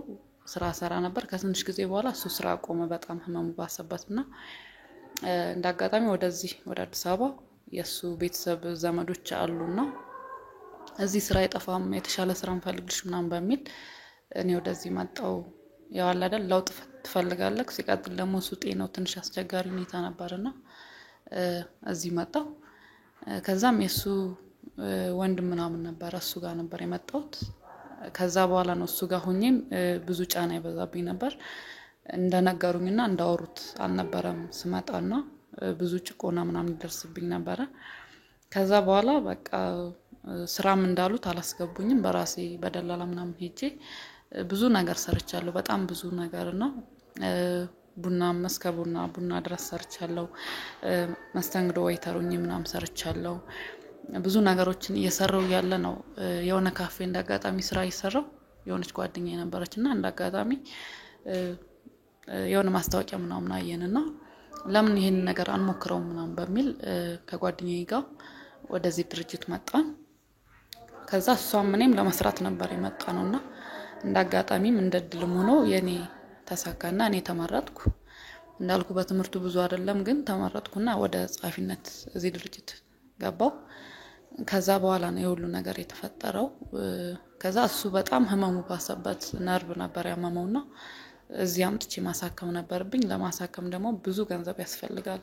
ስራ ሰራ ነበር ከትንሽ ጊዜ በኋላ እሱ ስራ ቆመ በጣም ህመሙ ባሰበትና እንዳጋጣሚ ወደዚህ ወደ አዲስ አበባ የሱ ቤተሰብ ዘመዶች አሉና እዚህ ስራ አይጠፋም የተሻለ ስራ እንፈልግልሽ ምናምን በሚል እኔ ወደዚህ መጣው ያው አይደል ለውጥ ትፈልጋለህ ሲቀጥል ደግሞ እሱ ጤናው ትንሽ አስቸጋሪ ሁኔታ ነበርና እዚህ መጣው ከዛም የሱ ወንድም ምናምን ነበር እሱ ጋር ነበር የመጣሁት ከዛ በኋላ ነው እሱ ጋር ሆኜም ብዙ ጫና ይበዛብኝ ነበር እንደነገሩኝና እንዳወሩት አልነበረም ስመጣና ብዙ ጭቆና ምናምን ይደርስብኝ ነበር ከዛ በኋላ በቃ ስራም እንዳሉት አላስገቡኝም በራሴ በደላላ ምናምን ሄጄ ብዙ ነገር ሰርቻለሁ በጣም ብዙ ነገርና ቡና ቡና ድረስ ሰርቻለሁ መስተንግዶ ወይተሩኝ ምናምን ሰርቻለሁ ብዙ ነገሮችን እየሰራው ያለ ነው የሆነ ካፌ እንዳጋጣሚ ስራ እየሰራው የሆነች ጓደኛዬ ነበረችና እንዳጋጣሚ የሆነ ማስታወቂያ ምናምን አየንና ለምን ይሄን ነገር አንሞክረው ምናምን በሚል ከጓደኛዬ ጋር ወደዚህ ድርጅት መጣን ከዛ እሷም እኔም ለመስራት ነበር የመጣነውና እንዳጋጣሚም እንደድልም ሆኖ የኔ ተሳካና እኔ ተመረጥኩ እንዳልኩ በትምህርቱ ብዙ አይደለም ግን ተመረጥኩና ወደ ጻፊነት እዚህ ድርጅት ገባው ከዛ በኋላ ነው የሁሉ ነገር የተፈጠረው ከዛ እሱ በጣም ህመሙ ባሰበት ነርቭ ነበር ያመመውና እዚህ አምጥቼ ማሳከም ነበርብኝ ለማሳከም ደግሞ ብዙ ገንዘብ ያስፈልጋል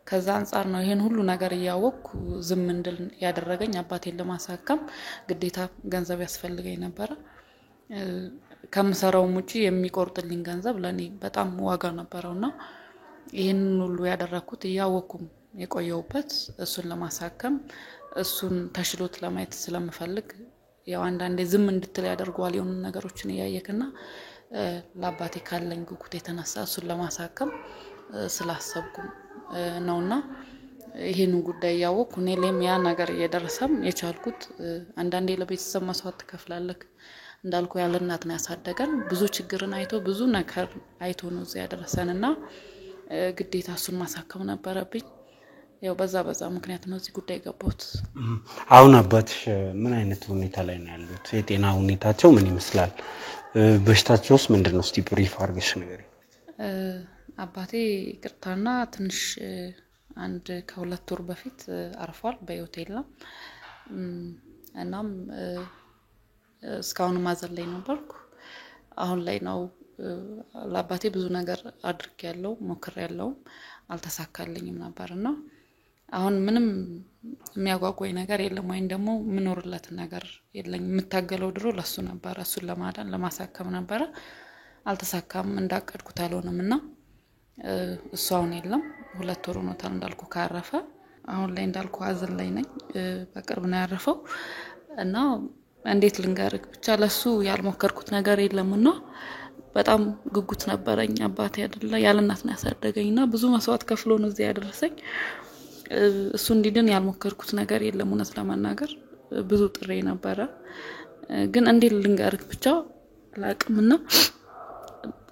ከዛ አንፃር ነው ይሄን ሁሉ ነገር ያወቅኩ ዝም እንድል ያደረገኝ አባቴን ለማሳከም ግዴታ ገንዘብ ያስፈልገኝ ነበር ከምሰራው ሙጪ የሚቆርጥልኝ ገንዘብ ለኔ በጣም ዋጋ ነበርውና ይሄን ሁሉ ያደረኩት ያወቅኩም የቆየውበት እሱን ለማሳከም እሱን ተሽሎት ለማየት ስለምፈልግ ያው አንዳንዴ ዝም እንድትል ያደርጓል የሆኑ ነገሮችን ያየከና ለአባቴ ካለኝ ጉጉት የተነሳ እሱን ለማሳከም ስላሰብኩ ነውና ይሄን ጉዳይ ያወቅኩ እኔ ለምን ያ ነገር እየደረሰም የቻልኩት አንዳንዴ ለቤተሰብ መስዋዕት ተከፍላለክ እንዳልኩ ያለ እናት ነው ያሳደገን ብዙ ችግርን አይቶ ብዙ ነገር አይቶ ነው እዚህ ያደረሰንና ግዴታ እሱን ማሳከም ነበረብኝ ያው በዛ ምክንያት ነው እዚህ ጉዳይ ገባሁት አሁን አባትሽ ምን አይነት ሁኔታ ላይ ነው ያሉት የጤና ሁኔታቸው ምን ይመስላል በሽታቸውስ ምንድነው እስቲ ብሪፍ አድርገሽ ንገሪ አባቴ ቅርታና ትንሽ አንድ ከሁለት ወር በፊት አርፏል በሆቴል ነው እናም እስካሁን ማዘን ላይ ነበርኩ አሁን ላይ ነው ለአባቴ ብዙ ነገር አድርጌያለሁ ሞክሬያለሁ አልተሳካልኝም ነበርና አሁን ምንም የሚያጓጓኝ ነገር የለም ወይ ደግሞ ምኖርለት ነገር የለኝ የምታገለው ድሮ ለሱ ነበር እሱን ለማዳን ለማሳከም ነበር አልተሳካም እንዳቀድኩት አልሆነምና እሱ አሁን የለም ሁለት ወር ሆኖታል እንዳልኩ ካረፈ አሁን ላይ እንዳልኩ አዘን ላይ ነኝ በቅርብ ነው ያረፈው እና እንዴት ልንገርክ ብቻ ለሱ ያልሞከርኩት ነገር የለምና በጣም ጉጉት ነበረኝ አባቴ አይደለ ያለ እናት ነው ያሳደገኝና ብዙ መስዋዕት ከፍሎ ነው እዚህ ያደረሰኝ እሱ እንዲድን ያልሞከርኩት ነገር የለም እውነት ለማናገር ብዙ ጥሬ ነበር ግን እንዴት ልንገርክ ብቻ አላቅምና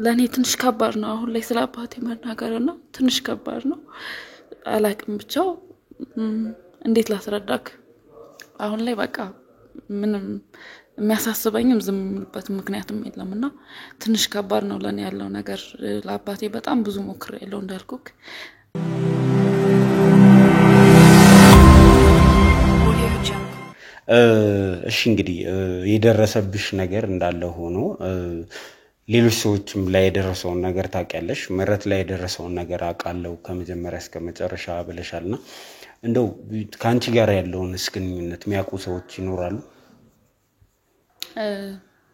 ለኔ ትንሽ ከባድ ነው አሁን ላይ ስለ አባቴ መናገርና ትንሽ ከባድ ነው አላቅም ብቻው እንዴት ላስረዳክ አሁን ላይ በቃ ምንም የሚያሳስበኝም ዝምበት ምክንያቱም የለምና ትንሽ ከባድ ነው ለኔ ያለው ነገር ለአባቴ በጣም ብዙ ሞክሬያለሁ እንዳልኩክ እሺ እንግዲህ የደረሰብሽ ነገር እንዳለ ሆኖ ሌሎች ሰዎችም ላይ የደረሰው ነገር ታውቂያለሽ መረት ላይ የደረሰው ነገር አቃለው ከመጀመሪያ እስከ መጨረሻ ብለሻልና እንደው ካንቺ ጋር ያለውን ግንኙነት የሚያውቁ ሰዎች ይኖራሉ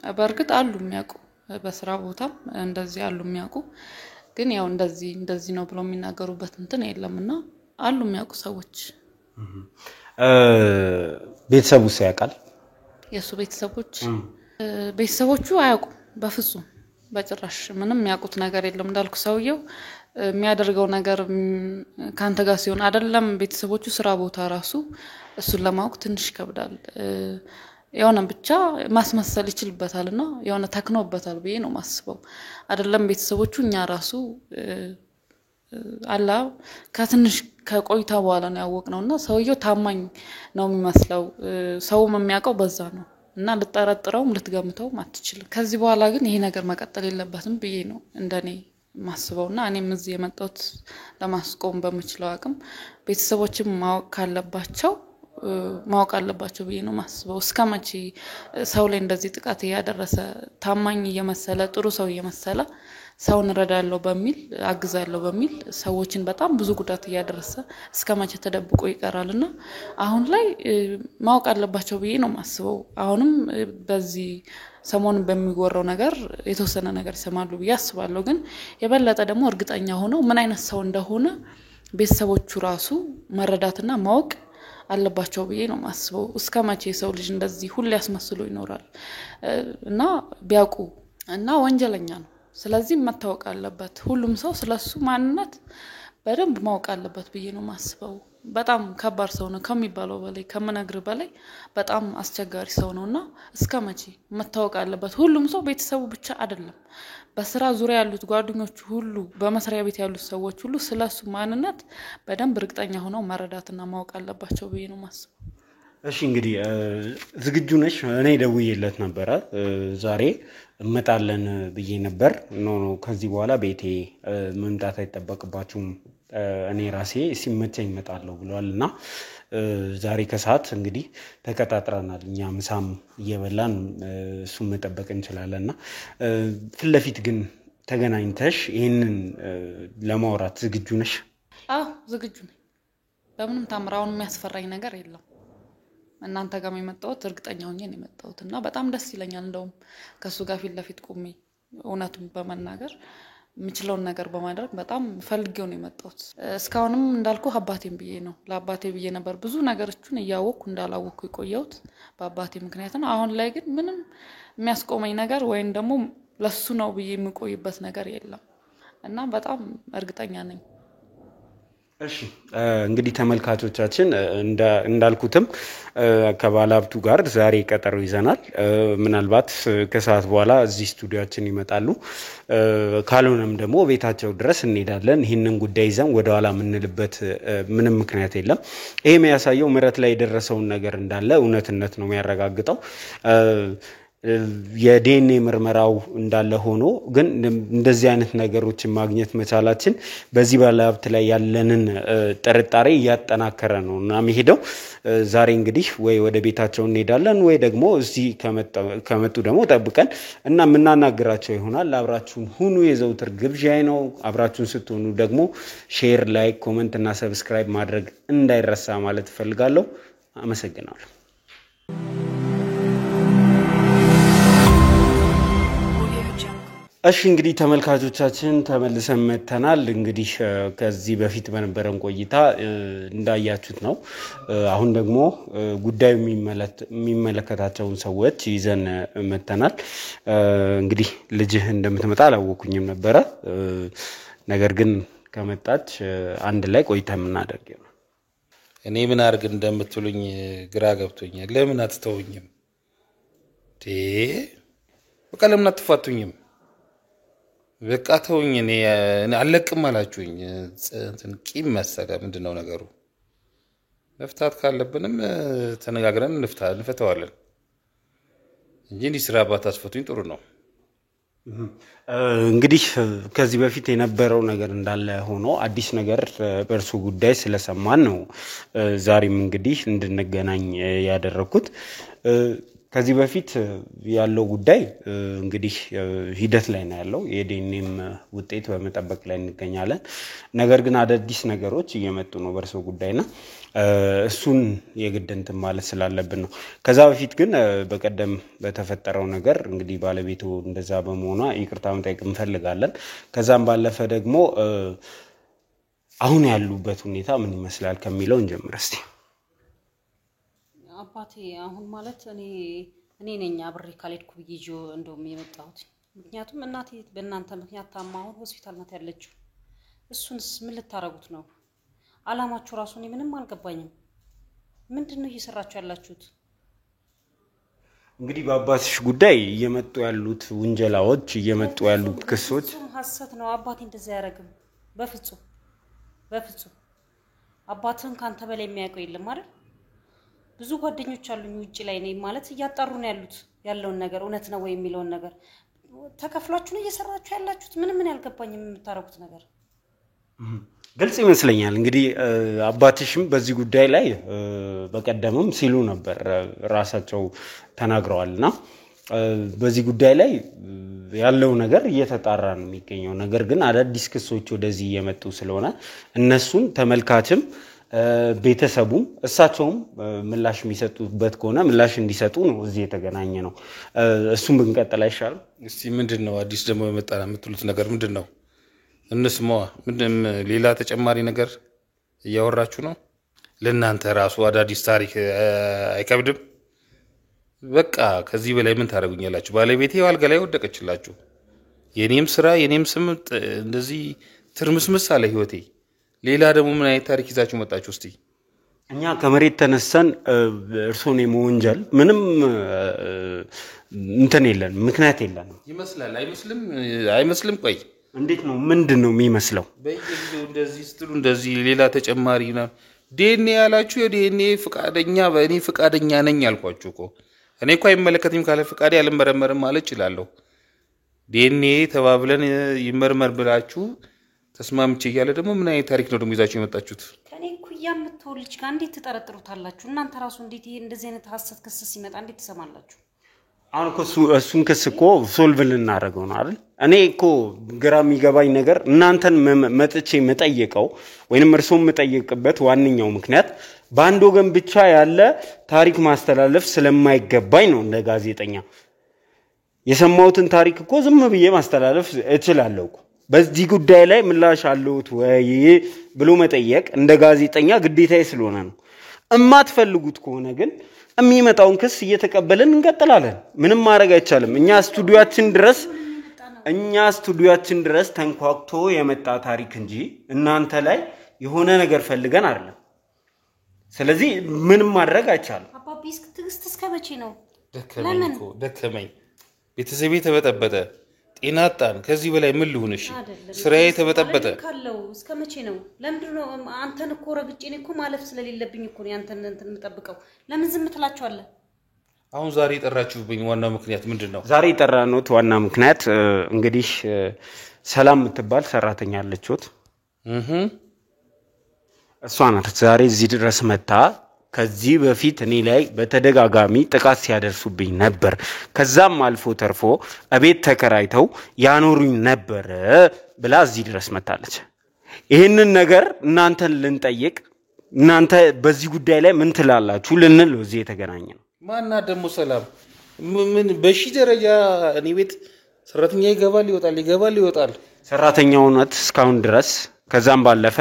በርግጥ አሉ የሚያውቁ በስራ ቦታም እንደዚህ አሉ የሚያውቁ ግን ያው እንደዚህ ነው ብለው የሚናገሩበት እንትን የለምና አሉ የሚያውቁ ሰዎች ቤተሰቡስ ያውቃል የሱ ቤተሰቦቹ አያውቁ በፍጹም በጭራሽ ምንም የሚያውቁት ነገር የለም እንዳልኩ ሰውየው የሚያደርገው ነገር ካንተ ጋር ሲሆን አይደለም ቤተሰቦቹ ስራ ቦታ ራሱ እሱን ለማወቅ ትንሽ ይከብዳል የሆነ ብቻ ማስመሰል ይችልበታልና የሆነ ተክኖበታል ብዬ ነው ማስበው አይደለም ቤተሰቦቹ እኛ ራሱ አላ ከትንሽ ከቆይታ በኋላ ነው ያወቅነውና ሰውየው ታማኝ ነው የሚመስለው ሰውም የሚያውቀው በዛ ነው እና ልጠረጥረውም ልትገምተውም አትችልም ከዚህ በኋላ ግን ይሄ ነገር መቀጠል የለበትም ብዬ ነው እንደኔ ማስበውና እኔም እዚህ የመጣሁት ለማስቆም በመችለው አቅም ቤተሰቦችም ማወቅ አለባቸው ብዬ ነው ማስበው እስከመቼ ሰው ላይ እንደዚህ ጥቃት ያደረሰ ታማኝ እየመሰለ ጥሩ ሰው እየመሰለ ሰውን ረዳለው በሚል አግዛለው በሚል ሰዎችን በጣም ብዙ ጉዳት ያደረሰ እስከመቼ ተደብቆ ይቀራልና አሁን ላይ ማወቅ አለባቸው ብዬ ነው ማስበው አሁንም በዚህ ሰሞን በሚወራው ነገር የተወሰነ ነገር ይሰማሉ ብዬ አስባለሁ ግን የበለጠ ደግሞ እርግጠኛ ሆነው ምን አይነት ሰው እንደሆነ ቤተሰቦቹ ራሱ መረዳትና ማወቅ አለባቸው ብዬ ነው ማስበው እስከመቼ ሰው ልጅ እንደዚህ ሁሉ ያስመስሉ ይኖራል እና ቢያውቁ እና ወንጀለኛ ነው ስለዚህ መታወቅ አለበት ሁሉም ሰው ስለሱ ማንነት በደንብ ማወቅ አለበት ብዬ ነው ማስበው በጣም ከባድ ሰው ነው ከሚባለው በላይ ከመነግር በላይ በጣም አስቸጋሪ ሰው ነውና እስከመቼ መታወቅ አለበት ሁሉም ሰው ቤተሰቡ ብቻ አይደለም በስራ ዙሪያ ያሉት ጓደኞቹ ሁሉ በመስሪያ ቤት ያሉት ሰዎች ሁሉ ስለሱ ማንነት በደንብ እርግጠኛ ሆነው መረዳትና ማወቅ አለባቸው ብዬ ነው ማስበው እሺ እንግዲህ ዝግጁ ነሽ እኔ ደውዬለት ነበር ዛሬ እመጣለን ብዬ ነበር ኖ ከዚህ በኋላ ቤቴ መምጣት አይተበቅባችሁም እኔ ራሴ ሲመቸኝ እመጣለሁ ብለዋልና ዛሬ ከሰዓት እንግዲህ ተከታትረናል እኛ ምሳም እየበላን እሱን መጠበቅ እንችላለንና ፍለፊት ግን ተገናኝተሽ ይሄንን ለማውራት ዝግጁ ነሽ አዎ ዝግጁ ነኝ በምንም ታምራውን የሚያስፈራኝ ነገር የለም እናንተ ጋር የመጣሁት እርግጠኛ ሆኜ ነው የመጣሁትና በጣም ደስ ይለኛል እንደውም ከሱ ጋር ፍለፊት ቆሜ እውነቱን በመናገር ምችለውን ነገር በማድረግ በጣም ፈልጌው ነው የመጣሁት እስካሁንም እንዳልኩ አባቴም ብዬ ነው ለአባቴ ብዬ ነበር ብዙ ነገሮችን ያወቅኩ እንዳላወቅኩ የቆየሁት በአባቴ ምክንያት ነው አሁን ላይ ግን ምንም የሚያስቆመኝ ነገር ወይን ደግሞ ለሱ ነው ብዬ የምቆይበት ነገር የለም እና በጣም እርግጠኛ ነኝ እሺ እንግዲህ ተመልካቾቻችን እንዳልኩትም ከባለሀብቱ ጋር ዛሬ ቀጠሮ ይዘናል ምናልባት ከሰዓት በኋላ እዚህ ስቱዲዮአችን ይመጣሉ ካልሆነም ደግሞ ቤታቸው ድረስ እንሄዳለን ይሄንን ጉዳይ ይዘን ወደ ኋላ ምንልበት ምንም ምክንያት የለም ይሄ የሚያሳየው መረት ላይ የደረሰውን ነገር እንዳለ እውነትነት ነው የሚያረጋግጠው የዲኤንኤ ምርመራው እንዳለ ሆኖ ግን እንደዚህ አይነት ነገሮችን ማግኘት መቻላችን በዚህ ባለሀብት ላይ ያለንን ጥርጣሬ ያጠናከረ ነውና መሄደው ዛሬ እንግዲህ ወይ ወደ ቤታቸው እንሄዳለን ወይ ደግሞ እዚህ ከመጡ ደግሞ ጠብቀን እና ምናናግራቸው ይሆናል አብራችሁን ሁኑ የዘውትር ግብዣይ ነው አብራችሁን ስትሆኑ ደግሞ ሼር ላይክ ኮሜንት እና ሰብስክራይብ ማድረግ እንዳይረሳ ማለት ፈልጋለሁ አመሰግናለሁ እሺ እንግዲህ ተመልካቾቻችን ተመልሰን መተናል እንግዲህ ከዚህ በፊት በነበረን ቆይታ እንዳያችሁት ነው አሁን ደግሞ ጉዳዩ የሚመለከታቸውን ሰዎች ይዘን መተናል እንግዲህ ልጅህ እንደምትመጣ አላወኩኝም ነበር ነገር ግን ከመጣች አንድ ላይ ቆይታ ምናደርግ ነው እኔ ምን አርግ እንደምትሉኝ ግራ ገብቶኛል ለምን አትተውኝም በቃ ለምን አትፋቱኝም በቃ ተውኝ። እኔ አለቅም አላችሁኝ። እንትን ቂም መሰለ ምንድነው ነገሩ? መፍታት ካለብንም ተነጋግረን እንፈታዋለን እንጂ እንዲህ ስራ ባታስፈቱኝ ጥሩ ነው። እንግዲህ ከዚህ በፊት የነበረው ነገር እንዳለ ሆኖ አዲስ ነገር በእርሱ ጉዳይ ስለሰማን ነው ዛሬም እንግዲህ እንድንገናኝ ያደረኩት። ከዚህ በፊት ያለው ጉዳይ እንግዲህ ሂደት ላይ ነው ያለው። የዲኤንኤም ውጤት በመጠበቅ ላይ እንገኛለን። ነገር ግን አዳዲስ ነገሮች እየመጡ ነው በእርሱ ጉዳይና እሱን የግድ እንትን ማለት ስላለብን ነው። ከዛ በፊት ግን በቀደም በተፈጠረው ነገር እንግዲህ ባለቤቱ እንደዛ በመሆኗ ይቅርታ መጠየቅ እንፈልጋለን። ከዛም ባለፈ ደግሞ አሁን ያሉበት ሁኔታ ምን ይመስላል ከሚለው እንጀምር እስቲ። አባቴ አሁን ማለት እኔ ነኝ አብሬ ካልሄድኩ ብዬ ይዤው እንደውም የመጣሁት። ምክንያቱም እናቴ በእናንተ ምክንያት ታማ አሁን ሆስፒታል ናት ያለችው። እሱንስ ምን ልታረጉት ነው? አላማችሁ ራሱ እኔ ምንም አልገባኝም። ምንድነው እየሰራችሁ ያላችሁት? እንግዲህ በአባትሽ ጉዳይ እየመጡ ያሉት ውንጀላዎች እየመጡ ያሉት ክሶች ሐሰት ነው። አባቴ እንደዛ ያረግም በፍጹም አባትን ካንተ በላይ የሚያውቀው የለም አይደል? ብዙ ጓደኞች አሉኝ ውጪ ላይ ነኝ ማለት እያጣሩ ነው ያለውን ነገር እውነት ነው ወይ የሚለውን ነገር ተከፍሏችሁ ነው እየሰራችሁ ያላችሁት? ምን ያልገባኝም የምታረጉት ነገር ግልጽ ይመስለኛል። እንግዲህ አባትሽም በዚህ ጉዳይ ላይ በቀደምም ሲሉ ነበር ራሳቸው ተናግረዋልና በዚህ ጉዳይ ላይ ያለው ነገር እየተጣራ ነው የሚገኘው። ነገር ግን አዳዲስ ክሶች ወደዚህ እየመጡ ስለሆነ እነሱን ተመልካችም ቤተሰቡም እሳቸውም ምላሽ የሚሰጡበት ከሆነ ምላሽ እንዲሰጡ ነው እዚህ የተገናኘ ነው። እሱም ብንቀጥል አይሻልም? እስቲ ምንድነው አዲስ ደግሞ የመጣና የምትሉት ነገር ምንድነው? እንስማዋ። ምንድነው ሌላ ተጨማሪ ነገር እያወራችሁ ነው? ለእናንተ ራሱ አዳዲስ ታሪክ አይከብድም? በቃ ከዚህ በላይ ምን ታደርጉኛላችሁ? ባለቤቴ ዋልጋ ላይ ወደቀችላችሁ። የኔም ስራ የኔም ስም እንደዚህ ትርምስምስ አለ ህይወቴ። ሌላ ደግሞ ምን አይነት ታሪክ ይዛችሁ መጣችሁ? እስቲ እኛ ከመሬት ተነስተን እርሶን የመወንጀል ምንም እንትን የለን ምክንያት የለን ይመስላል። አይመስልም? ቆይ እንዴት ነው? ምንድነው የሚመስለው? በየጊዜው እንደዚህ ስትሉ እንደዚህ ሌላ ተጨማሪ ነው ዲኤንኤ ያላችሁ። የዲኤንኤ ፍቃደኛ በእኔ ፍቃደኛ ነኝ አልኳችሁ እኮ። እኔ እኮ አይመለከትም ካለ ፍቃዴ አልመረመርም ማለት እችላለሁ። ዲኤንኤ ተባብለን ይመርመር ብላችሁ ተስማምቼ እያለ ደግሞ ምን አይነት ታሪክ ነው ደግሞ ይዛችሁ የመጣችሁት? ከኔ ኩያ የምትወልጅ ጋር እንዴት ትጠረጥሩታላችሁ? እናንተ ራሱ እንዴት ይሄ እንደዚህ አይነት ሐሰት ክስ ሲመጣ እንዴት ትሰማላችሁ? አሁን እኮ እሱን ክስ እኮ ሶልቭ ልናደርገው ነው አይደል? እኔ እኮ ግራ የሚገባኝ ነገር እናንተን መጥቼ መጠየቀው ወይንም እርሶም መጠየቅበት ዋነኛው ምክንያት በአንድ ወገን ብቻ ያለ ታሪክ ማስተላለፍ ስለማይገባኝ ነው። እንደ ጋዜጠኛ የሰማሁትን ታሪክ እኮ ዝም ብዬ ማስተላለፍ እችላለሁ እኮ። በዚህ ጉዳይ ላይ ምላሽ አለውት ወይ ብሎ መጠየቅ እንደ ጋዜጠኛ ግዴታዬ ስለሆነ ነው። እማትፈልጉት ከሆነ ግን የሚመጣውን ክስ እየተቀበልን እንቀጥላለን። ምንም ማድረግ አይቻልም። እኛ ስቱዲዮአችን ድረስ ተንኳክቶ የመጣ ታሪክ እንጂ እናንተ ላይ የሆነ ነገር ፈልገን አይደለም። ስለዚህ ምንም ማድረግ አይቻልም። አባቢስ ትግስት እስከ መቼ ነው? ደከመኝ። ቤተሰቤ ተበጠበጠ፣ ጤና አጣን። ከዚህ በላይ ምን ልሁን? እሺ ስራዬ ተበጠበጠ። ካለው እስከ መቼ ነው? ለምንድነው አንተን እኮ ረግጬ እኔ እኮ ማለፍ ስለሌለብኝ እኮ ነው አንተን እንትን የምጠብቀው። ለምን ዝም ትላችኋለህ? አሁን ዛሬ የጠራችሁብኝ ዋናው ምክንያት ምንድነው? ዛሬ የጠራነውት ዋና ምክንያት እንግዲህ ሰላም የምትባል ሰራተኛ አለችት። እሷ ናት ዛሬ እዚህ ድረስ መጣ። ከዚህ በፊት እኔ ላይ በተደጋጋሚ ጥቃት ሲያደርሱብኝ ነበር። ከዛም አልፎ ተርፎ እቤት ተከራይተው ያኖሩኝ ነበር ብላ እዚህ ድረስ መጣለች። ይሄንን ነገር እናንተን ልንጠይቅ፣ እናንተ በዚህ ጉዳይ ላይ ምን ትላላችሁ ልንል እዚህ የተገናኘ ነው። ማና ደግሞ ሰላም ምን በሺ ደረጃ እኔ ቤት ሰራተኛ ይገባል። ሰራተኛው ናት እስካሁን ድረስ። ከዛም ባለፈ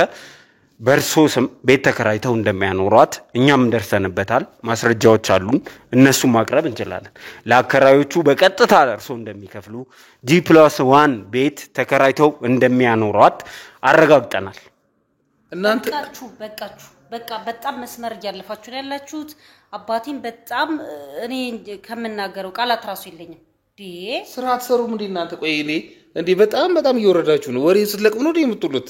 በርሶ ስም ቤት ተከራይተው እንደሚያኖሯት እኛም ደርሰንበታል። ማስረጃዎች አሉን፣ እነሱ ማቅረብ እንችላለን። ለአከራዮቹ በቀጥታ እርሶ እንደሚከፍሉ G+1 ቤት ተከራይተው እንደሚያኖሯት አረጋግጠናል። እናንተ በቃ በጣም መስመር እያለፋችሁ ነው ያላችሁት። አባቴን በጣም እኔ ከምናገረው ቃላት ራሱ የለኝም። ስራ አትሰሩም እንዴ እናንተ? ቆይ እኔ እንዴ በጣም እየወረዳችሁ ነው። ወሬ ስትለቅሙ ነው የምትሉት።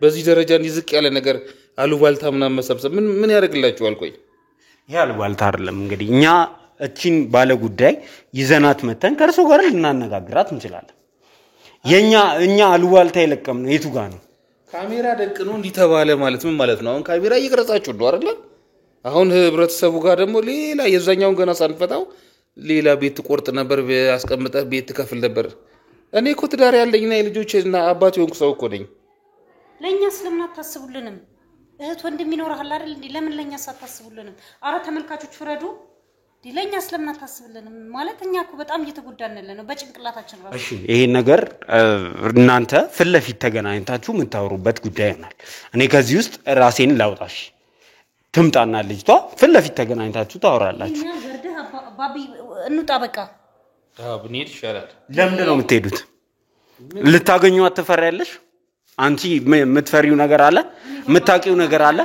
በዚህ ደረጃ እንዲዝቅ ያለ ነገር አሉባልታ ምናምን መሰብሰብ ምን ያደርግላችኋል? ቆይ ይሄ አሉባልታ አይደለም። እንግዲህ እኛ እቺን ባለ ጉዳይ ይዘናት መተን ከእርሱ ጋር ልናነጋግራት እንችላለን። እኛ አሉባልታ የለቀም ነው የቱ ጋር ነው? ካሜራ ደቅኖ እንዲተባለ ማለት ምን ማለት ነው? አሁን ካሜራ እየቀረጻችሁ ነው አይደል? አሁን ህብረተሰቡ ጋር ደግሞ ሌላ የዛኛውን ገና ሳንፈታው ሌላ ቤት ቆርጥ ነበር ያስቀምጠህ ቤት ትከፍል ነበር። እኔ እኮ ትዳር ያለኝና የልጆችና አባት የሆንኩ ሰው እኮ ነኝ። ለኛ ስለምን አታስቡልንም? እህት ወንድም ይኖርሃል አይደል እንዴ? ለምን ለኛ ሳታስቡልንም? አረ ተመልካቾች ፍረዱ። ለኛ ስለምን አታስቡልንም? ማለት እኛ እኮ በጣም እየተጎዳን ነው በጭንቅላታችን ራሱ። እሺ ይሄን ነገር እናንተ ፊት ለፊት ተገናኝታችሁ የምታወሩበት ጉዳይ ይሆናል። እኔ ከዚህ ውስጥ ራሴን ላውጣሽ ትምጣና ልጅቷ ፊት ለፊት ተገናኝታችሁ ታወራላችሁ። እኛ ወርደህ ባቢ እንውጣ በቃ። ብንሄድ ይሻላል። ለምንድን ነው የምትሄዱት? ልታገኙ አትፈሪያለሽ? አንቺ የምትፈሪው ነገር አለ? የምታውቂው ነገር አለ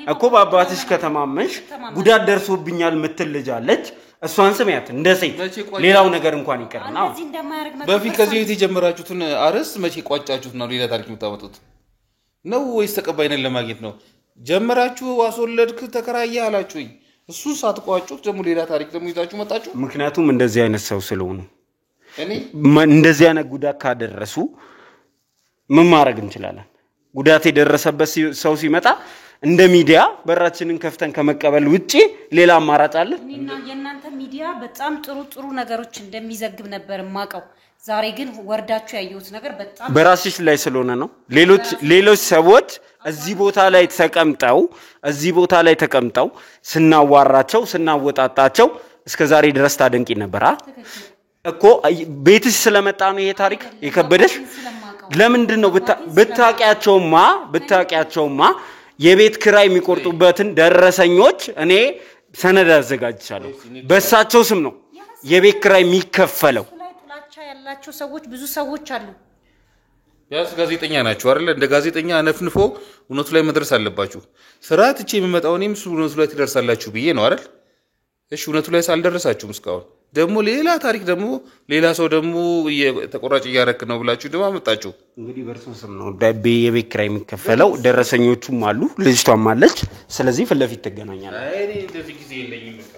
እኮ። በአባትሽ ከተማመንሽ ጉዳት ደርሶብኛል የምትል ልጅ አለች። እሷን ስሚያት እንደ ሴት። ሌላው ነገር እንኳን ይቀርና በፊት ከዚህ የጀመራችሁትን አርዕስት መቼ ቋጫችሁት ነው ሌላ ታሪክ የምታመጡት ነው ወይስ ተቀባይነት ለማግኘት ነው? ጀመራችሁ አስወለድክ ተከራየ አላችሁኝ። እሱን ሳትቋጩት ደግሞ ሌላ ታሪክ ደግሞ ይዛችሁ መጣችሁ። ምክንያቱም እንደዚህ አይነት ሰው ስለሆኑ እኔ እንደዚህ አይነት ጉዳት ካደረሱ ምን ማድረግ እንችላለን? ጉዳት የደረሰበት ሰው ሲመጣ እንደ ሚዲያ በራችንን ከፍተን ከመቀበል ውጪ ሌላ አማራጭ አለ? እኔና የእናንተ ሚዲያ በጣም ጥሩ ነገሮች እንደሚዘግብ ነበር ማቀው። ዛሬ ግን ወርዳችሁ ያዩት ነገር በጣም በራስሽ ላይ ስለሆነ ነው። ሌሎች ሰዎች እዚህ ቦታ ላይ ተቀምጠው ስናዋራቸው ስናወጣጣቸው እስከዛሬ ድረስ ታደንቂ ነበር እኮ። ቤትሽ ስለመጣ ነው ይሄ ታሪክ የከበደሽ። ለምንድነው ብታቂያቸውማ የቤት ኪራይ የሚቆርጡበትን ደረሰኞች እኔ ሰነድ አዘጋጅቻለሁ። በእሳቸው ስም ነው የቤት ኪራይ የሚከፈለው። ያላቸው ሰዎች ብዙ ሰዎች አሉ። ያስ ጋዜጠኛ ናችሁ አይደል? እንደ ጋዜጠኛ አነፍንፎ እውነቱ ላይ መድረስ አለባችሁ። ስራ ትቼ የምመጣው እኔም እውነቱ ላይ ትደርሳላችሁ ብዬ ነው አይደል? እሺ እውነቱ ላይ ሳልደረሳችሁም እስካሁን ደግሞ ሌላ ታሪክ ደግሞ ሌላ ሰው ደግሞ ተቆራጭ እያረክ ነው ብላችሁ ደግሞ አመጣችሁ። እንግዲህ በእርሱ ስም ነው የቤት ኪራይ የሚከፈለው። ደረሰኞቹም አሉ፣ ልጅቷም አለች። ስለዚህ ፊት ለፊት ትገናኛለህ። እኔ እንደዚህ ጊዜ የለኝም በቃ።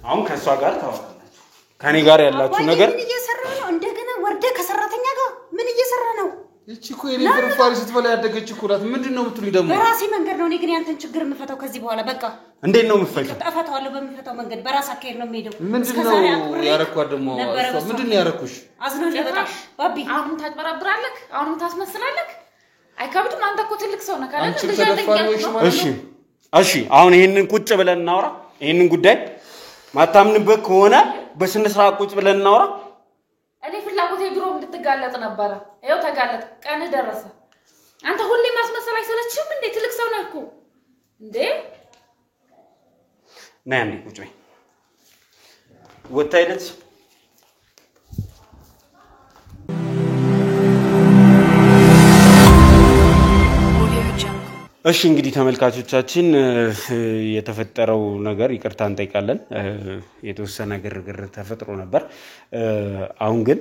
አሁን ከሷ ጋር ታወራላችሁ። ከኔ ጋር ያላችሁ ነገር ምን እየሰራ ነው? እንደገና ወርደ ከሰራተኛ ጋር ምን እየሰራ ነው? እቺ እኮ የኔ ፍርፋሪ ስትበላ ያደገች እኮ ናት። ምንድነው የምትሉኝ ደግሞ? በራሴ መንገድ ነው። እኔ ግን ያንተን ችግር የምፈታው ከዚህ በኋላ በቃ። እንዴት ነው የምፈታው? እፈታዋለሁ በሚፈታው መንገድ። በራስ አካሄድ ነው የምሄደው። ምንድነው ያረኳት ደግሞ? ምንድነው ያረኩሽ? አዝናለሁ በጣም ባቢ። አሁን ታጭበረብራለህ፣ አሁን ታስመስላለህ። አይከብድም? አንተ እኮ ትልቅ ሰው ነህ ካለ አንቺ ተደፋሪዎች ማለት ነው። እሺ አሁን ይሄንን ቁጭ ብለን እናውራ። ይሄንን ጉዳይ ማታምንበት ከሆነ በስነ ስርዓት ቁጭ ብለን እናውራ። እኔ ፍላጎቴ ድሮ እንድትጋለጥ ነበረ። ይኸው ተጋለጥ፣ ቀንህ ደረሰ። አንተ ሁሌ ማስመሰል አይሰለችም እንዴ? ትልቅ ሰው ነህ እኮ እንዴ። ነይ አንዴ ቁጭ በይ። ወጣይለት እሺ እንግዲህ ተመልካቾቻችን የተፈጠረው ነገር ይቅርታ እንጠይቃለን። የተወሰነ ግርግር ተፈጥሮ ነበር። አሁን ግን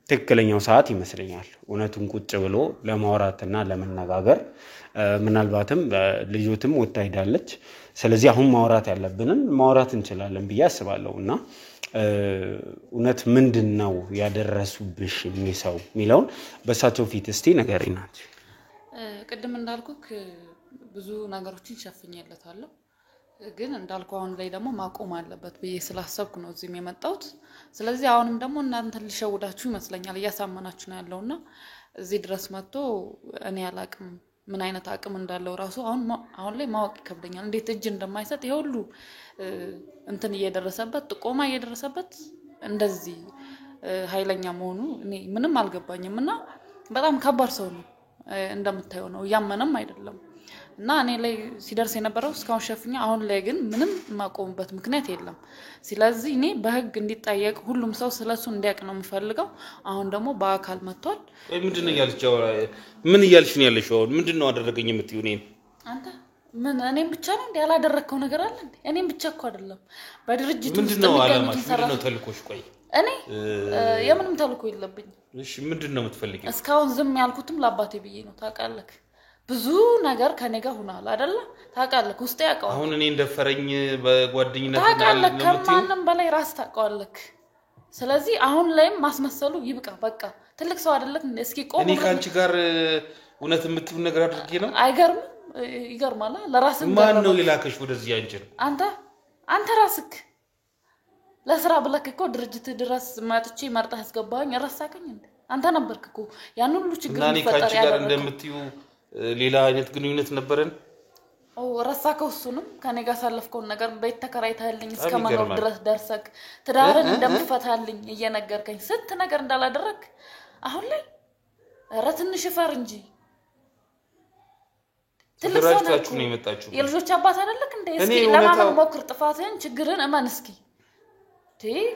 ትክክለኛው ሰዓት ይመስለኛል እውነቱን ቁጭ ብሎ ለማውራትና ለመነጋገር። ምናልባትም ልጆትም ወጣ ሄዳለች። ስለዚህ አሁን ማውራት ያለብንን ማውራት እንችላለን ብዬ አስባለሁና እውነት ምንድነው ያደረሱብሽ የሚሰው ሚለውን በሳቸው ፊት እስቲ ንገሪኝ። ቅድም እንዳልኩክ ብዙ ነገሮችን ሸፍኜለታለሁ፣ ግን እንዳልኩ አሁን ላይ ደግሞ ማቆም አለበት ብዬ ስላሰብኩ ነው እዚህም የመጣሁት። ስለዚህ አሁንም ደግሞ እናንተን ሊሸውዳችሁ ይመስለኛል፣ እያሳመናችሁ ነው ያለውና እዚህ ድረስ መጥቶ እኔ አላቅም ምን አይነት አቅም እንዳለው ራሱ አሁን ላይ ማወቅ ይከብደኛል። እንዴት እጅ እንደማይሰጥ ይሁሉ እንትን እየደረሰበት ጥቆማ እየደረሰበት እንደዚህ ኃይለኛ መሆኑ እኔ ምንም አልገባኝምና በጣም ከባድ ሰው ነው። እንደምታየው ነው፣ ያመነም አይደለም እና እኔ ላይ ሲደርስ የነበረው እስካሁን ሸፍኛ። አሁን ላይ ግን ምንም ማቆምበት ምክንያት የለም። ስለዚህ እኔ በህግ እንዲጠየቅ ሁሉም ሰው ስለሱ እንዲያውቅ ነው የምፈልገው። አሁን ደግሞ በአካል መጥቷል። ምንድነው ያልቻው? ምን እያልሽ ነው ያለሽው? አሁን ምንድነው አደረገኝ የምትይው? እኔ አንተ ምን እኔም ብቻ ነው እንዴ ያላደረከው ነገር አለ እንዴ? እኔም ብቻ እኮ አይደለም በድርጅቱ ምንድነው አላማሽ? ምንድነው ተልኮሽ? ቆይ እኔ የምንም ተልኮ የለብኝ። እሺ ምንድነው የምትፈልጊው? እስካሁን ዝም ያልኩትም ለአባቴ ብዬ ነው ታውቃለህ። ብዙ ነገር ከኔ ጋር ሆኗል አይደለ? ታውቃለህ ውስጤ ያውቀዋል። አሁን እኔ እንደፈረኝ በጓደኝነት ታውቃለህ ከማንም በላይ ራስ ታውቃለህ። ስለዚህ አሁን ላይም ማስመሰሉ ይብቃ በቃ። ትልቅ ሰው አይደለም እስኪ ቆም። እኔ ካንቺ ጋር እውነት የምትይው ነገር አድርጌ ነው? አይገርምም? ይገርማል። ለራስህ ማን ነው የላከሽ ወደዚህ አንቺን? አንተ ራስህ ለስራ ብለክ እኮ ድርጅት ድረስ ማጥቼ መርጣህ አስገባኝ። ረሳከኝ እንዴ? አንተ ነበርክ እኮ ያን ሁሉ ችግር ፈጠር ያለው። እና እኔ ካንቺ ጋር እንደምትይው ሌላ አይነት ግንኙነት ነበረን? ረሳከው? እሱንም ከኔ ጋር ሳለፍከውን ነገር ቤት ተከራይተህልኝ እስከመኖር ድረስ ደርሰክ ትዳርን እንደምፈታልኝ እየነገርከኝ ስንት ነገር እንዳላደረክ አሁን ላይ ኧረ ትንሽ ፈር እንጂ ትልቅታችሁ ነው የመጣችሁ። የልጆች አባት አይደለክ እንዴ? እስኪ ለማመን ሞክር። ጥፋትህን ችግርን እመን እስኪ።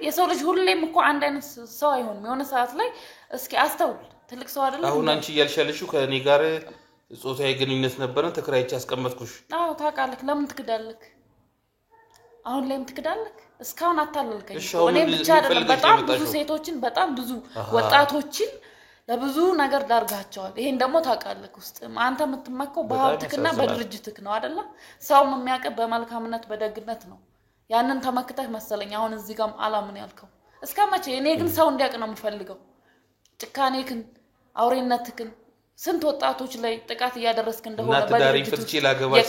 የሰው ልጅ ሁሌም እኮ አንድ አይነት ሰው አይሆንም። የሆነ ሰዓት ላይ እስኪ አስተውል። ትልቅ ሰው አይደለም። አሁን አንቺ እያልሻለሽው ከኔ ጋር ጾታዊ ግንኙነት ነበረን ተከራይቼ አስቀመጥኩሽ። አዎ ታውቃለህ። ለምን ትክዳለህ? አሁን ላይም ትክዳለህ? እስካሁን አታለልከኝ። እኔ ብቻ አይደለም በጣም ብዙ ሴቶችን በጣም ብዙ ወጣቶችን ለብዙ ነገር ዳርጋቸዋል። ይሄን ደግሞ ታውቃለህ። ውስጥ አንተ የምትመከው በሀብትክና በድርጅትክ ነው አይደለ? ሰውም የሚያቀብ በመልካምነት በደግነት ነው። ያንን ተመክተህ መሰለኝ አሁን እዚህ ጋርም አላምን ያልከው። እስከመቼ? እኔ ግን ሰው እንዲያውቅ ነው የምፈልገው ጭካኔክን፣ አውሬነትክን። ስንት ወጣቶች ላይ ጥቃት እያደረስክ እንደሆነ በድርጅት ፍትቼ ላገባሽ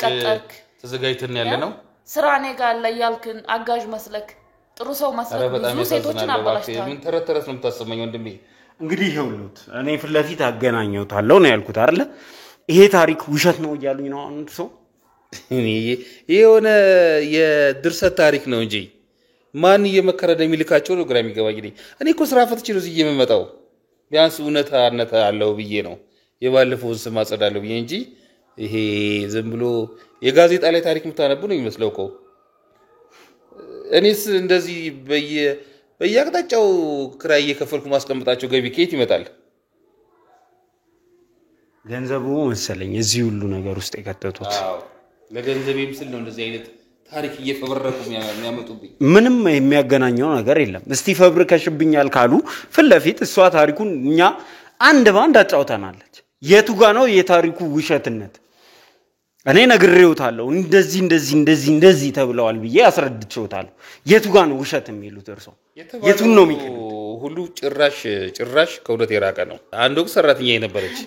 ተዘጋጅተን ያለ ነው። ስራ እኔ ጋር ላይ ያልክን አጋዥ መስለክ ጥሩ ሰው መስለክ ብዙ ሴቶችን አባላሽታል። ምን ተረተረስ ነው የምታሰማኝ ወንድሜ? እንግዲህ ይኸውልህ እኔ ፊት ለፊት አገናኘውታለሁ ነው ያልኩት አይደለ? ይሄ ታሪክ ውሸት ነው እያሉኝ ነው አንድ ሰው። የሆነ የድርሰት ታሪክ ነው እንጂ ማን እየመከረ እንደሚልካቸው ነው ግራ የሚገባኝ። እኔ እኮ ስራ ፈትቼ ነው እዚህ የምመጣው። ቢያንስ እውነታ አለው ብዬ ነው የባለፈውን ስም አጸዳለሁ ብዬ እንጂ ይሄ ዝም ብሎ የጋዜጣ ላይ ታሪክ የምታነቡ ነው የሚመስለው እኮ። እኔስ እንደዚህ በየአቅጣጫው ክራይ እየከፈልኩ ማስቀምጣቸው ገቢ ከየት ይመጣል? ገንዘቡ መሰለኝ እዚህ ሁሉ ነገር ውስጥ የከተቱት። አዎ ለገንዘቤም ስል ነው እንደዚህ አይነት ታሪክ እየፈበረኩ የሚያመጡብኝ። ምንም የሚያገናኘው ነገር የለም። እስቲ ፈብርከሽብኛል ካሉ ፊት ለፊት እሷ ታሪኩን እኛ አንድ ባንድ አጫውተናለች። የቱ ጋር ነው የታሪኩ ውሸትነት? እኔ ነግሬውታለሁ። እንደዚህ ተብለዋል ብዬ አስረድቼውታለሁ። የቱ ጋር ነው ውሸት የሚሉት እርሶ? የቱን ነው የሚከሉ? ሁሉ ጭራሽ ከእውነት የራቀ ነው። አንድ ወቅት ሰራተኛ የነበረች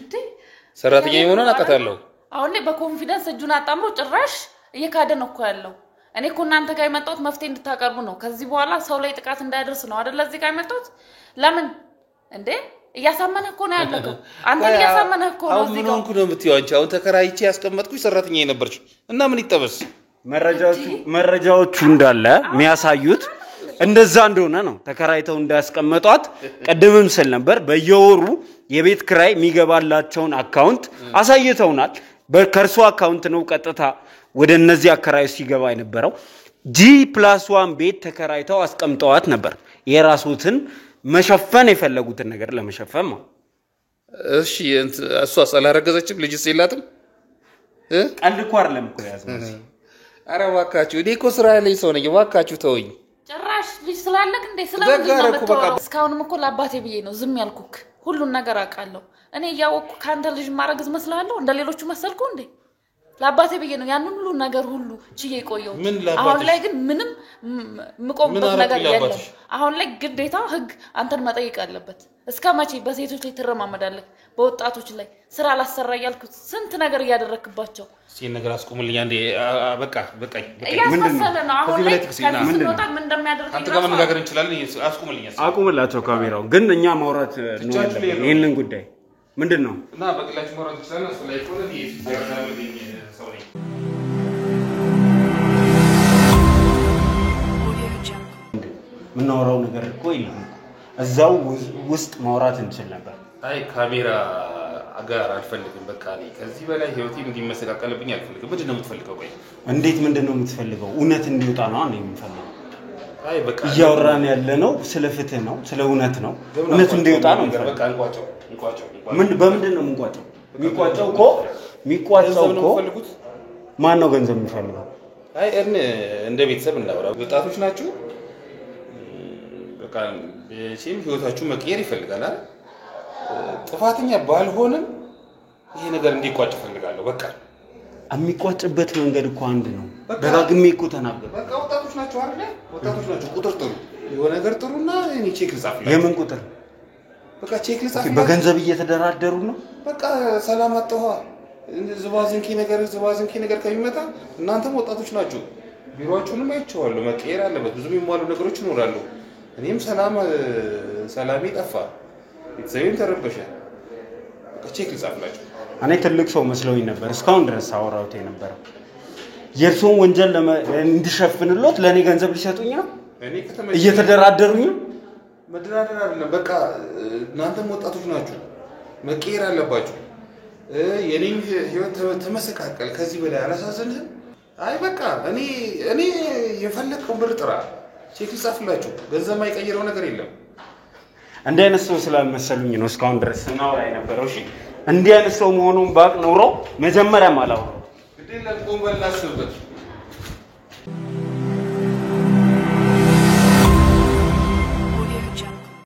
ሰራተኛ የሆነን አውቃታለሁ። አሁን ላይ በኮንፊደንስ እጁን አጣምሮ ጭራሽ እየካደ ነው እኮ ያለው። እኔ እኮ እናንተ ጋር የመጣሁት መፍትሄ እንድታቀርቡ ነው። ከዚህ በኋላ ሰው ላይ ጥቃት እንዳይደርስ ነው አይደል? እዚህ ጋር የመጣሁት ለምን እንዴ? እያሳመነህ እኮ ነው ያለው። አንተ እያሳመነህ እኮ ነው። እዚህ ጋር ምን ነው የምትይው አንቺ? አሁን ተከራይቼ ያስቀመጥኩሽ ሰራተኛ የነበረች እና ምን ይጠበስ? መረጃዎቹ እንዳለ የሚያሳዩት እንደዛ እንደሆነ ነው። ተከራይተው እንዳስቀመጧት ቀድምም ስል ነበር። በየወሩ የቤት ክራይ የሚገባላቸውን አካውንት አሳይተውናል። በከርሶ አካውንት ነው ቀጥታ ወደ እነዚህ አከራዮች ሲገባ የነበረው። G+1 ቤት ተከራይተው አስቀምጠዋት ነበር። የራስዎትን መሸፈን የፈለጉትን ነገር ለመሸፈን ነው። እሺ እሷ አላረገዘችም? ልጅስ የላትም? ቀልድ እኮ አይደለም እኮ ያዘው። ኧረ እባካችሁ እኔ እኮ ስራ ያለኝ ሰው ነኝ። እባካችሁ ተወኝ። ጭራሽ ልጅ ስላለክ እንዴ? ስለምንድን ነው የምትወራው? እስካሁንም እኮ ለአባቴ ብዬ ነው ዝም ያልኩክ። ሁሉን ነገር አውቃለሁ። እኔ እያወቅኩ ካንተ ልጅ ማረግዝ መስላለሁ? እንደ ሌሎቹ መሰልኩ እንዴ? ለአባቴ ብዬ ነው ያን ሁሉ ነገር ሁሉ ችዬ ቆየው። አሁን ላይ ግን ምንም ምቆምበት ነገር የለም። አሁን ላይ ግዴታ ህግ አንተን መጠየቅ አለበት። እስከመቼ በሴቶች ላይ ትረማመዳለህ? በወጣቶች ላይ ስራ ላሰራ ያልኩ ስንት ነገር እያደረክባቸው። ሲን ነገር አስቆምልኝ አንዴ። በቃ እያስመሰለ ነው። አሁን ላይ ከዚህ ስንወጣ ምን እንደሚያደርግ አንተ ጋር መነጋገር እንችላለን። አስቆምልኝ። አቁምላቸው ካሜራው። ግን እኛ ማውራት ነው ያለብን ይሄንን ጉዳይ ምንድነው? እና በቅላችሁ ማውራት እንችላለን። እሱ ላይ ቆለ ይያራልኝ ሰው ነኝ። ምናወራው ነገር እኮ የለም። እዛው ውስጥ ማውራት እንችል ነበር። አይ ካሜራ አጋር አልፈልግም። በቃ እኔ ከዚህ በላይ ህይወቴን እንዲመሰቃቀልብኝ አልፈልግም። ምንድነው የምትፈልገው? ቆይ እንዴት ምንድነው የምትፈልገው? እውነት እንዲወጣ ነው እኔ የምፈልገው። አይ በቃ እያወራን ያለ ነው ስለ ፍትህ ነው፣ ስለ እውነት ነው። እውነት እንዲወጣ ነው። በቃ እንቋጨው። ምን በምንድን ነው የምንቋጨው? የሚቋጨው እኮ ማን ነው ገንዘብ የሚፈልገው? አይ እንደ ቤተሰብ እናወራ። ወጣቶች ናችሁ። በቃ እሺም ህይወታችሁ መቀየር ይፈልጋል አይደል? ጥፋተኛ ባልሆንም ይሄ ነገር እንዲቋጭ ፈልጋለሁ። በቃ የሚቋጭበት መንገድ እኮ አንድ ነው። ደጋግሜ እኮ ተናገር። በቃ ወጣቶች ናችሁ አይደል? ወጣቶች ናችሁ። ቁጥር ጥሩ የሆነ ነገር ጥሩና እኔ ቼክ ልጻፍላችሁ። የምን ቁጥር? በቃ ቼክ ልጻፍላችሁ። በገንዘብ እየተደራደሩ ነው። በቃ ሰላም አጥቷ ዝባዝንኪ ነገር ከሚመጣ እናንተም ወጣቶች ናችሁ። ቢሮአችሁንም አይቼዋለሁ። መቀየር አለበት። ብዙ የሚሟሉ ነገሮች ይኖራሉ። እኔም ሰላሜ ጠፋ። ቤተሰቤም ተረበሸ። በቃ ቼክ ልጻፍላችሁ። እኔ ትልቅ ሰው መስለውኝ ነበር እስካሁን ድረስ አወራሁት የነበረው። የእርሶን ወንጀል እንድሸፍንሎት ለእኔ ገንዘብ ሊሰጡኝ ነው። እየተደራደሩኝ ነው። መደራደር አይደለም። በቃ እናንተም ወጣቶች ናችሁ። መቀየር አለባችሁ። የኔም ህይወት ተመሰቃቀል። ከዚህ በላይ አላሳዝንህም? አይ በቃ እኔ የፈለግከውን ብር ጥራ። ቼክ ልጻፍላችሁ። ገንዘብ የማይቀይረው ነገር የለም። እንዲህ አይነት ሰው ስላልመሰሉኝ ነው እስካሁን ድረስ ስናወራ የነበረው። እሺ እንዲህ አይነት ሰው መሆኑን ባቅ ኖሮ መጀመሪያም አላወራም። ግዴለም ቆም በል ላስብበት።